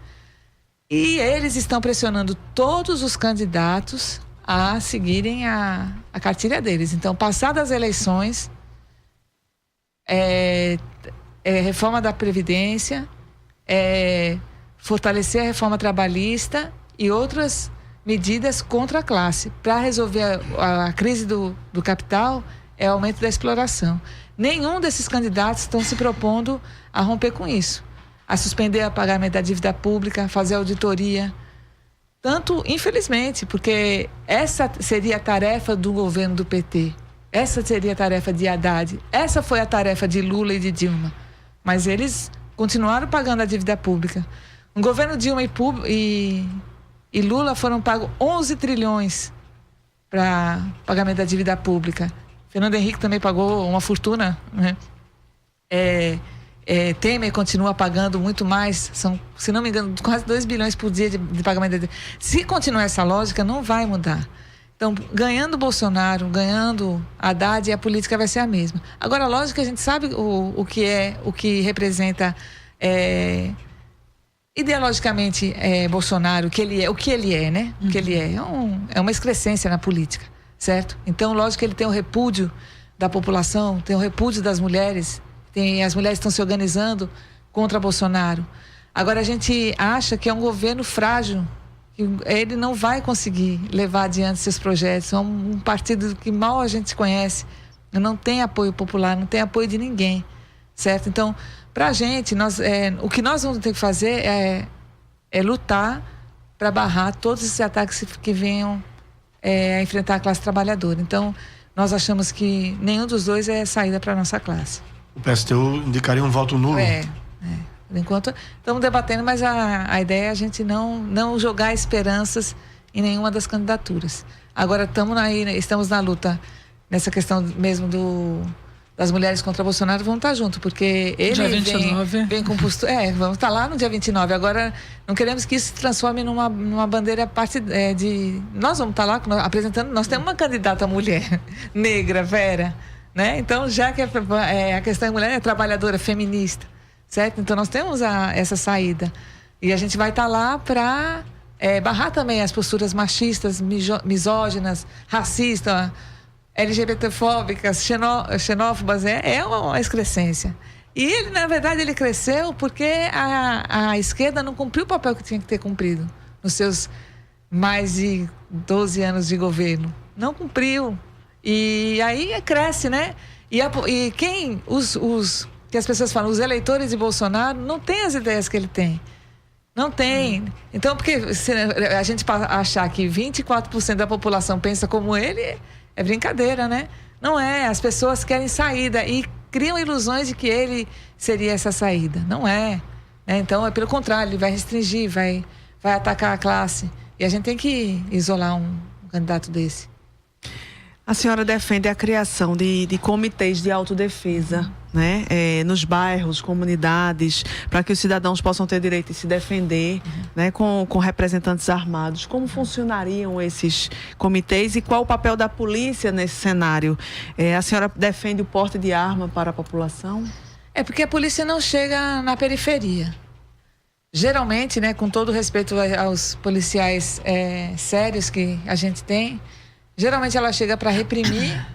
E eles estão pressionando todos os candidatos a seguirem a cartilha deles. Então, passadas as eleições, reforma da Previdência, fortalecer a reforma trabalhista e outras medidas contra a classe. Para resolver a crise do capital, é o aumento da exploração. Nenhum desses candidatos estão se propondo a romper com isso, a suspender o pagamento da dívida pública, fazer auditoria. Tanto, infelizmente, porque essa seria a tarefa do governo do PT. Essa seria a tarefa de Haddad. Essa foi a tarefa de Lula e de Dilma. Mas eles continuaram pagando a dívida pública. No governo Dilma e Lula foram pagos 11 trilhões para pagamento da dívida pública. Fernando Henrique também pagou uma fortuna, né? Temer continua pagando muito mais, são, se não me engano, quase 2 bilhões por dia de pagamento da dívida. Se continuar essa lógica, não vai mudar. Então, ganhando Bolsonaro, ganhando Haddad, a política vai ser a mesma. Agora, lógico que a gente sabe o que representa ideologicamente Bolsonaro, o que ele é, né? O que ele é uma excrescência na política, certo? Então, lógico que ele tem o repúdio da população, tem o repúdio das mulheres, as mulheres estão se organizando contra Bolsonaro. Agora, a gente acha que é um governo frágil, que ele não vai conseguir levar adiante seus projetos. É um partido que mal a gente conhece, não tem apoio popular, não tem apoio de ninguém, certo? Então, para a gente, o que nós vamos ter que fazer é lutar para barrar todos esses ataques que venham a enfrentar a classe trabalhadora. Então, nós achamos que nenhum dos dois é saída para a nossa classe. O PSTU indicaria um voto nulo? Por enquanto, estamos debatendo, mas a ideia é a gente não jogar esperanças em nenhuma das candidaturas. Agora, estamos na luta nessa questão mesmo das mulheres contra Bolsonaro, vamos estar juntos, porque ele dia 29. vem com postura. Vamos estar lá no dia 29. Agora, não queremos que isso se transforme numa bandeira nós vamos estar lá apresentando. Nós temos uma candidata mulher, negra, Vera, né? Então, já que a questão da mulher é trabalhadora, feminista, certo? Então, nós temos essa saída. E a gente vai estar lá para barrar também as posturas machistas, misóginas, racistas, LGBTfóbicas, xenófobas. É uma excrescência. E ele, na verdade, ele cresceu porque a esquerda não cumpriu o papel que tinha que ter cumprido nos seus mais de 12 anos de governo. Não cumpriu. E aí cresce, né? E quem que as pessoas falam, os eleitores de Bolsonaro não têm as ideias que ele tem. Não tem. Então, porque se a gente achar que 24% da população pensa como ele, é brincadeira, né? Não é. As pessoas querem saída e criam ilusões de que ele seria essa saída. Não é. Então, é pelo contrário, ele vai restringir, vai atacar a classe. E a gente tem que isolar um candidato desse. A senhora defende a criação de comitês de autodefesa, né? Nos bairros, comunidades, para que os cidadãos possam ter direito de se defender, né? Com representantes armados. Como funcionariam esses comitês e qual o papel da polícia nesse cenário? A senhora defende o porte de arma para a população? Porque a polícia não chega na periferia. Geralmente, né, com todo respeito aos policiais sérios que a gente tem, geralmente ela chega para reprimir,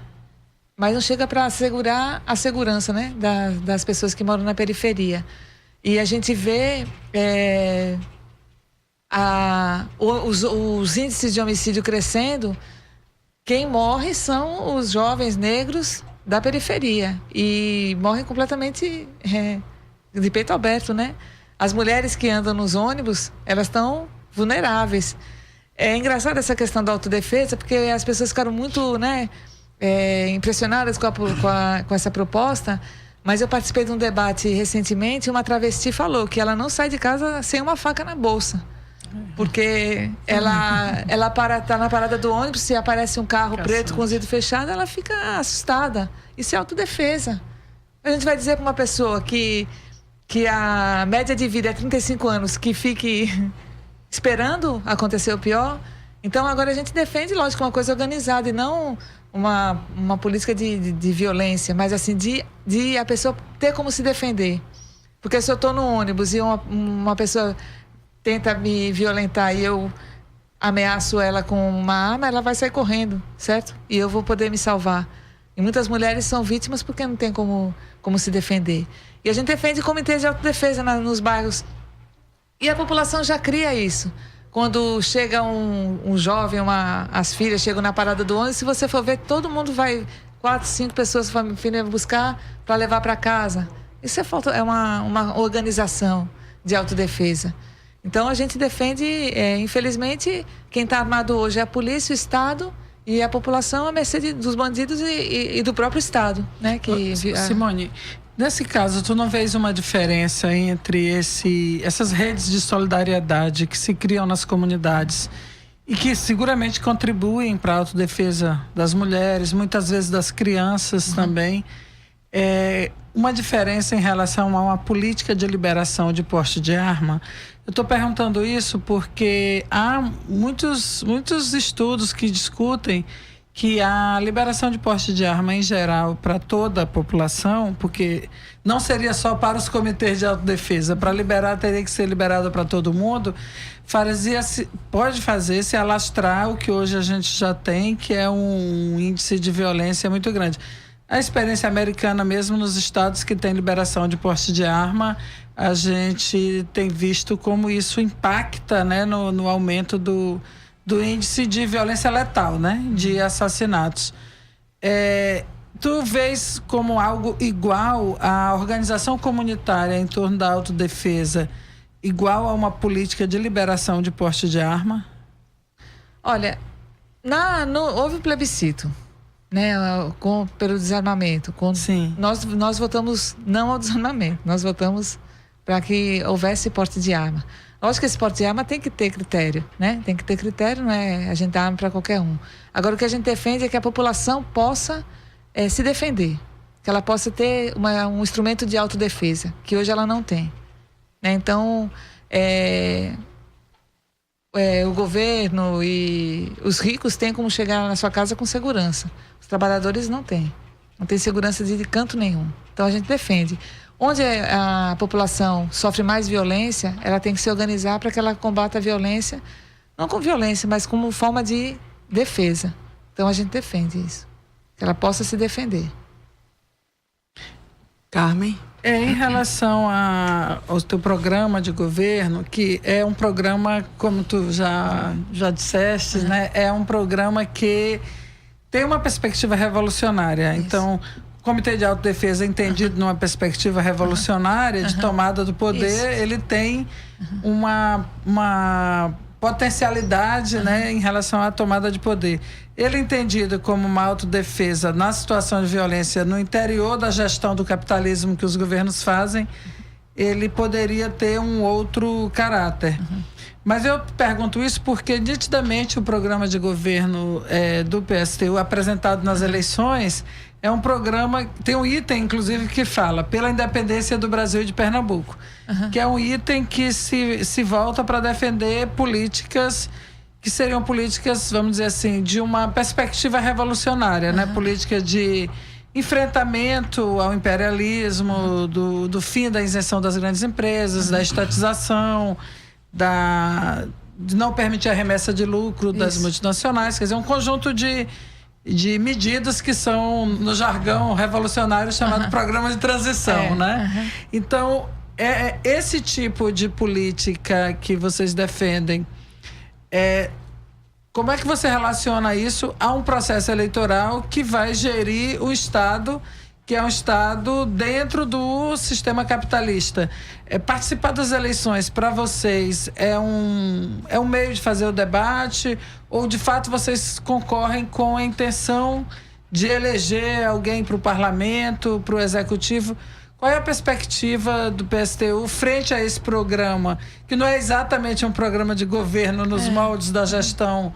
mas não chega para assegurar a segurança, né, das pessoas que moram na periferia. E a gente vê os índices de homicídio crescendo. Quem morre são os jovens negros da periferia e morrem completamente de peito aberto, né? As mulheres que andam nos ônibus, elas estão vulneráveis. É engraçado essa questão da autodefesa, porque as pessoas ficaram muito, né, impressionadas com essa proposta, mas eu participei de um debate recentemente e uma travesti falou que ela não sai de casa sem uma faca na bolsa. Porque ela tá na parada do ônibus, se aparece um carro preto com os vidros fechados, ela fica assustada. Isso é autodefesa. A gente vai dizer para uma pessoa que a média de vida é 35 anos, que fique esperando acontecer o pior. Então, agora a gente defende, lógico, uma coisa organizada e não uma política de violência, mas assim, de a pessoa ter como se defender. Porque se eu estou no ônibus e uma pessoa tenta me violentar e eu ameaço ela com uma arma, ela vai sair correndo, certo? E eu vou poder me salvar. E muitas mulheres são vítimas porque não tem como se defender. E a gente defende comitês de autodefesa nos bairros. E a população já cria isso. Quando chega um jovem, as filhas chegam na parada do ônibus, se você for ver, todo mundo vai 4, 5 pessoas a família buscar para levar para casa. Isso é uma organização de autodefesa. Então a gente defende, infelizmente, quem está armado hoje é a polícia, o Estado e a população à mercê dos bandidos e do próprio Estado, né? Simone, nesse caso, tu não vês uma diferença entre essas redes de solidariedade que se criam nas comunidades e que seguramente contribuem para a autodefesa das mulheres, muitas vezes das crianças também, uma diferença em relação a uma política de liberação de porte de arma? Eu estou perguntando isso porque há muitos estudos que discutem que a liberação de porte de arma em geral para toda a população, porque não seria só para os comitês de autodefesa, para liberar teria que ser liberada para todo mundo, pode fazer se alastrar o que hoje a gente já tem, que é um índice de violência muito grande. A experiência americana mesmo, nos estados que tem liberação de porte de arma, a gente tem visto como isso impacta, né, no aumento do índice de violência letal, né, de assassinatos. Tu vês como algo igual a organização comunitária em torno da autodefesa, igual a uma política de liberação de porte de arma? Olha, houve um plebiscito, né, pelo desarmamento. Sim. Nós votamos não ao desarmamento, nós votamos para que houvesse porte de arma. Lógico que esse porte de arma tem que ter critério, né? Tem que ter critério, não é a gente dar arma para qualquer um. Agora, o que a gente defende é que a população possa se defender, que ela possa ter um instrumento de autodefesa, que hoje ela não tem, né? Então, o governo e os ricos têm como chegar na sua casa com segurança. Os trabalhadores não têm segurança de canto nenhum. Então, a gente defende. Onde a população sofre mais violência, ela tem que se organizar para que ela combata a violência, não com violência, mas como forma de defesa. Então a gente defende isso, que ela possa se defender. Carmen? Em relação ao teu programa de governo, que é um programa, como tu já disseste, né? É um programa que tem uma perspectiva revolucionária. Isso. Então, o Comitê de Autodefesa, entendido numa perspectiva revolucionária de tomada do poder, ele tem uma potencialidade, né, em relação à tomada de poder. Ele entendido como uma autodefesa na situação de violência no interior da gestão do capitalismo que os governos fazem, ele poderia ter um outro caráter. Mas eu pergunto isso porque nitidamente o programa de governo do PSTU apresentado nas eleições é um programa, tem um item inclusive que fala pela independência do Brasil e de Pernambuco, que é um item que se volta para defender políticas que seriam políticas, vamos dizer assim, de uma perspectiva revolucionária, né? Política de enfrentamento ao imperialismo, do fim da isenção das grandes empresas, da estatização, de não permitir a remessa de lucro das multinacionais, quer dizer, um conjunto de medidas que são, no jargão revolucionário, chamado programa de transição, né? Então, esse tipo de política que vocês defendem, como é que você relaciona isso a um processo eleitoral que vai gerir o Estado, que é um Estado dentro do sistema capitalista? Participar das eleições, para vocês, é um meio de fazer o debate, ou de fato vocês concorrem com a intenção de eleger alguém para o parlamento, para o executivo? Qual é a perspectiva do PSTU frente a esse programa, que não é exatamente um programa de governo nos moldes da gestão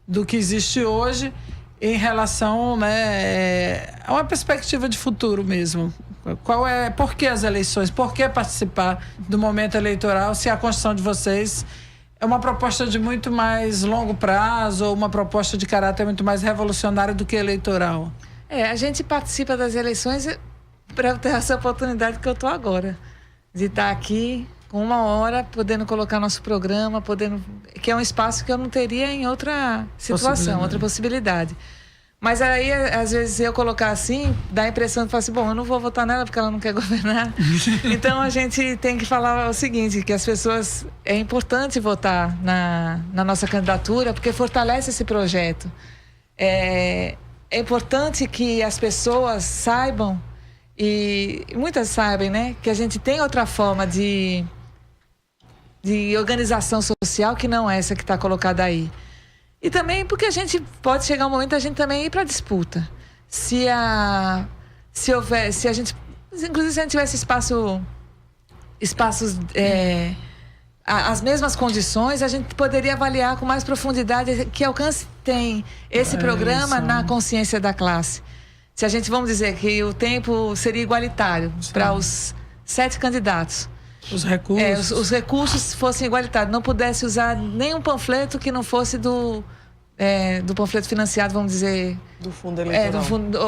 do que existe hoje, em relação, né, a uma perspectiva de futuro mesmo? Por que as eleições? Por que participar do momento eleitoral, se a Constituição de vocês é uma proposta de muito mais longo prazo ou uma proposta de caráter muito mais revolucionário do que eleitoral? A gente participa das eleições para ter essa oportunidade que eu estou agora, de estar aqui com 1 hora, podendo colocar nosso programa, que é um espaço que eu não teria em outra situação, outra possibilidade. Mas aí, às vezes, eu colocar assim, dá a impressão de falar assim, bom, eu não vou votar nela porque ela não quer governar. Então, a gente tem que falar o seguinte, que as pessoas, é importante votar na nossa candidatura, porque fortalece esse projeto. É é importante que as pessoas saibam, e muitas sabem, né, que a gente tem outra forma de organização social que não essa que está colocada aí. E também porque a gente pode chegar um momento a gente também ir para a disputa. Se a gente, inclusive se a gente tivesse espaços as mesmas condições, a gente poderia avaliar com mais profundidade que alcance tem esse programa na consciência da classe. Se a gente, vamos dizer que o tempo seria igualitário para os 7 candidatos. Os recursos. Os recursos fossem igualitários. Não pudesse usar nenhum panfleto que não fosse do panfleto financiado, vamos dizer... Do fundo eleitoral.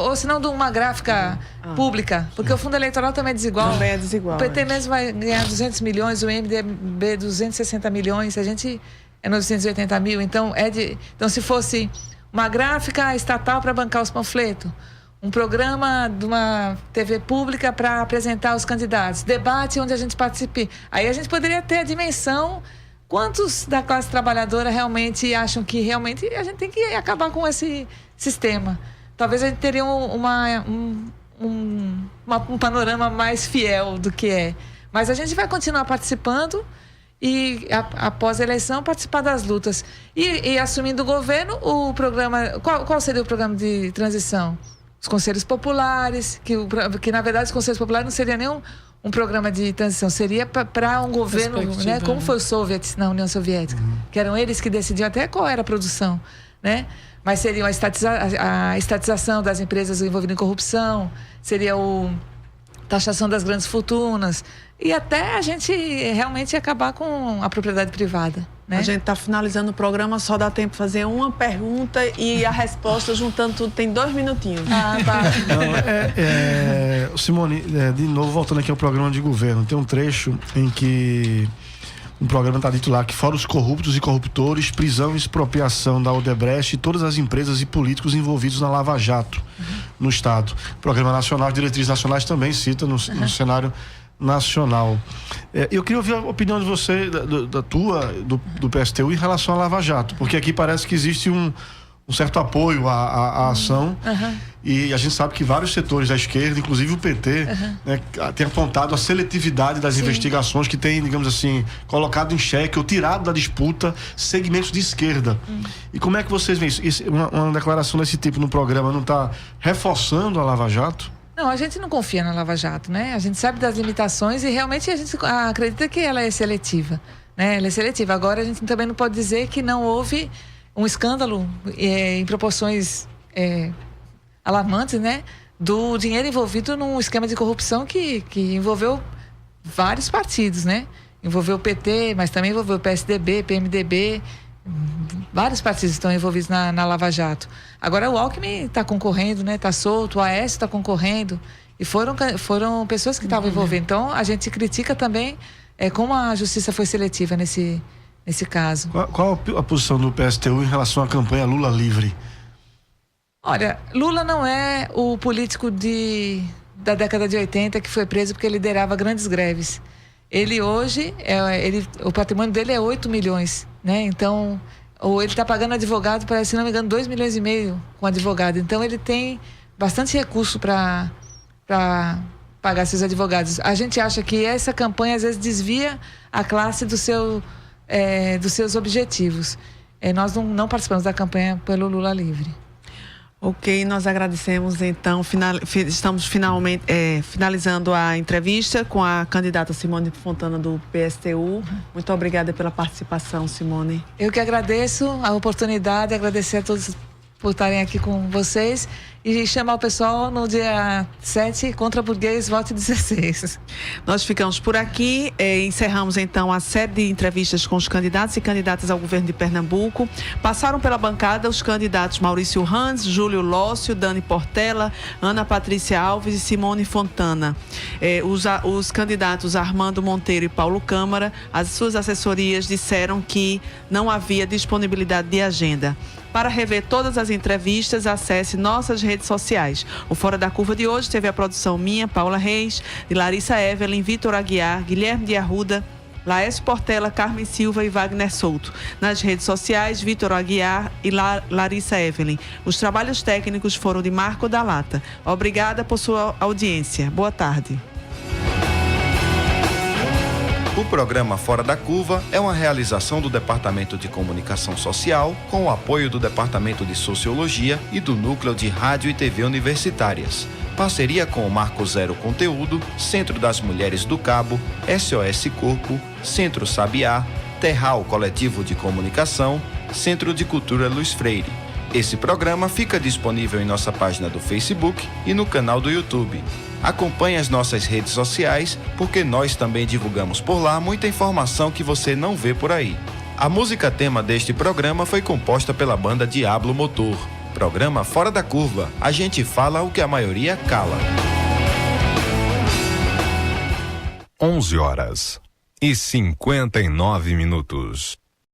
Ou se não de uma gráfica pública. Porque o fundo eleitoral também é desigual. Também é desigual. O PT mesmo vai ganhar 200 milhões, o MDB 260 milhões, a gente é 980 mil. Então, então se fosse uma gráfica estatal para bancar os panfletos, um programa de uma TV pública para apresentar os candidatos, debate onde a gente participe. Aí a gente poderia ter a dimensão... Quantos da classe trabalhadora realmente acham que realmente a gente tem que acabar com esse sistema? Talvez a gente teria um panorama mais fiel do que é. Mas a gente vai continuar participando e, após a eleição, participar das lutas. E assumindo o governo, o programa... Qual seria o programa de transição? Os conselhos populares, que na verdade os conselhos populares não seria nem um programa de transição, seria para um governo, né, como foi os soviets na União Soviética, que eram eles que decidiam até qual era a produção, né? Mas seria a estatização das empresas envolvidas em corrupção, seria a taxação das grandes fortunas e até a gente realmente acabar com a propriedade privada, né? A gente está finalizando o programa, só dá tempo de fazer uma pergunta e a resposta, juntando tudo, tem 2 minutinhos. Tá. Simone, de novo, voltando aqui ao programa de governo, tem um trecho em que um programa está dito lá que fora os corruptos e corruptores, prisão e expropriação da Odebrecht e todas as empresas e políticos envolvidos na Lava Jato no Estado. O Programa Nacional de Diretrizes Nacionais também cita no cenário nacional. Eu queria ouvir a opinião de você, do PSTU, em relação à Lava Jato, porque aqui parece que existe um certo apoio à ação, e a gente sabe que vários setores da esquerda, inclusive o PT, né, tem apontado a seletividade das investigações, que tem, digamos assim, colocado em xeque ou tirado da disputa segmentos de esquerda. E como é que vocês veem isso? Uma declaração desse tipo no programa não está reforçando a Lava Jato? Não, a gente não confia na Lava Jato, né? A gente sabe das limitações e realmente a gente acredita que ela é seletiva, né? Ela é seletiva. Agora a gente também não pode dizer que não houve um escândalo em proporções alarmantes, né? Do dinheiro envolvido num esquema de corrupção que envolveu vários partidos, né? Envolveu o PT, mas também envolveu o PSDB, PMDB, vários partidos estão envolvidos na Lava Jato. Agora o Alckmin está concorrendo, né? Está solto, o Aécio está concorrendo e foram pessoas que estavam envolvidas. Então a gente critica também como a justiça foi seletiva nesse caso. Qual a posição do PSTU em relação à campanha Lula livre? Olha, Lula não é o político da década de 80 que foi preso porque liderava grandes greves. Ele hoje, o patrimônio dele é 8 milhões, né? Então, ou ele está pagando advogado para, se não me engano, 2,5 milhões com advogado. Então, ele tem bastante recurso para pagar seus advogados. A gente acha que essa campanha, às vezes, desvia a classe dos seus objetivos. Nós não participamos da campanha pelo Lula livre. Ok, nós agradecemos então, estamos finalmente finalizando a entrevista com a candidata Simone Fontana do PSTU. Muito obrigada pela participação, Simone. Eu que agradeço a oportunidade, agradecer a todos por estarem aqui com vocês e chamar o pessoal no dia 7 contra burguês, vote 16. Nós ficamos por aqui, encerramos então a série de entrevistas com os candidatos e candidatas ao governo de Pernambuco. Passaram pela bancada os candidatos Maurício Ranz, Júlio Lócio, Dani Portela, Ana Patrícia Alves e Simone Fontana. Os candidatos Armando Monteiro e Paulo Câmara, as suas assessorias disseram que não havia disponibilidade de agenda. Para rever todas as entrevistas, acesse nossas redes sociais. O Fora da Curva de hoje teve a produção minha, Paula Reis, de Larissa Evelyn, Vitor Aguiar, Guilherme de Arruda, Laércio Portela, Carmen Silva e Wagner Souto. Nas redes sociais, Vitor Aguiar e Larissa Evelyn. Os trabalhos técnicos foram de Marco da Lata. Obrigada por sua audiência. Boa tarde. O programa Fora da Curva é uma realização do Departamento de Comunicação Social, com o apoio do Departamento de Sociologia e do Núcleo de Rádio e TV Universitárias. Parceria com o Marco Zero Conteúdo, Centro das Mulheres do Cabo, SOS Corpo, Centro Sabiá, Terral Coletivo de Comunicação, Centro de Cultura Luiz Freire. Esse programa fica disponível em nossa página do Facebook e no canal do YouTube. Acompanhe as nossas redes sociais, porque nós também divulgamos por lá muita informação que você não vê por aí. A música tema deste programa foi composta pela banda Diablo Motor. Programa Fora da Curva. A gente fala o que a maioria cala. 11h59.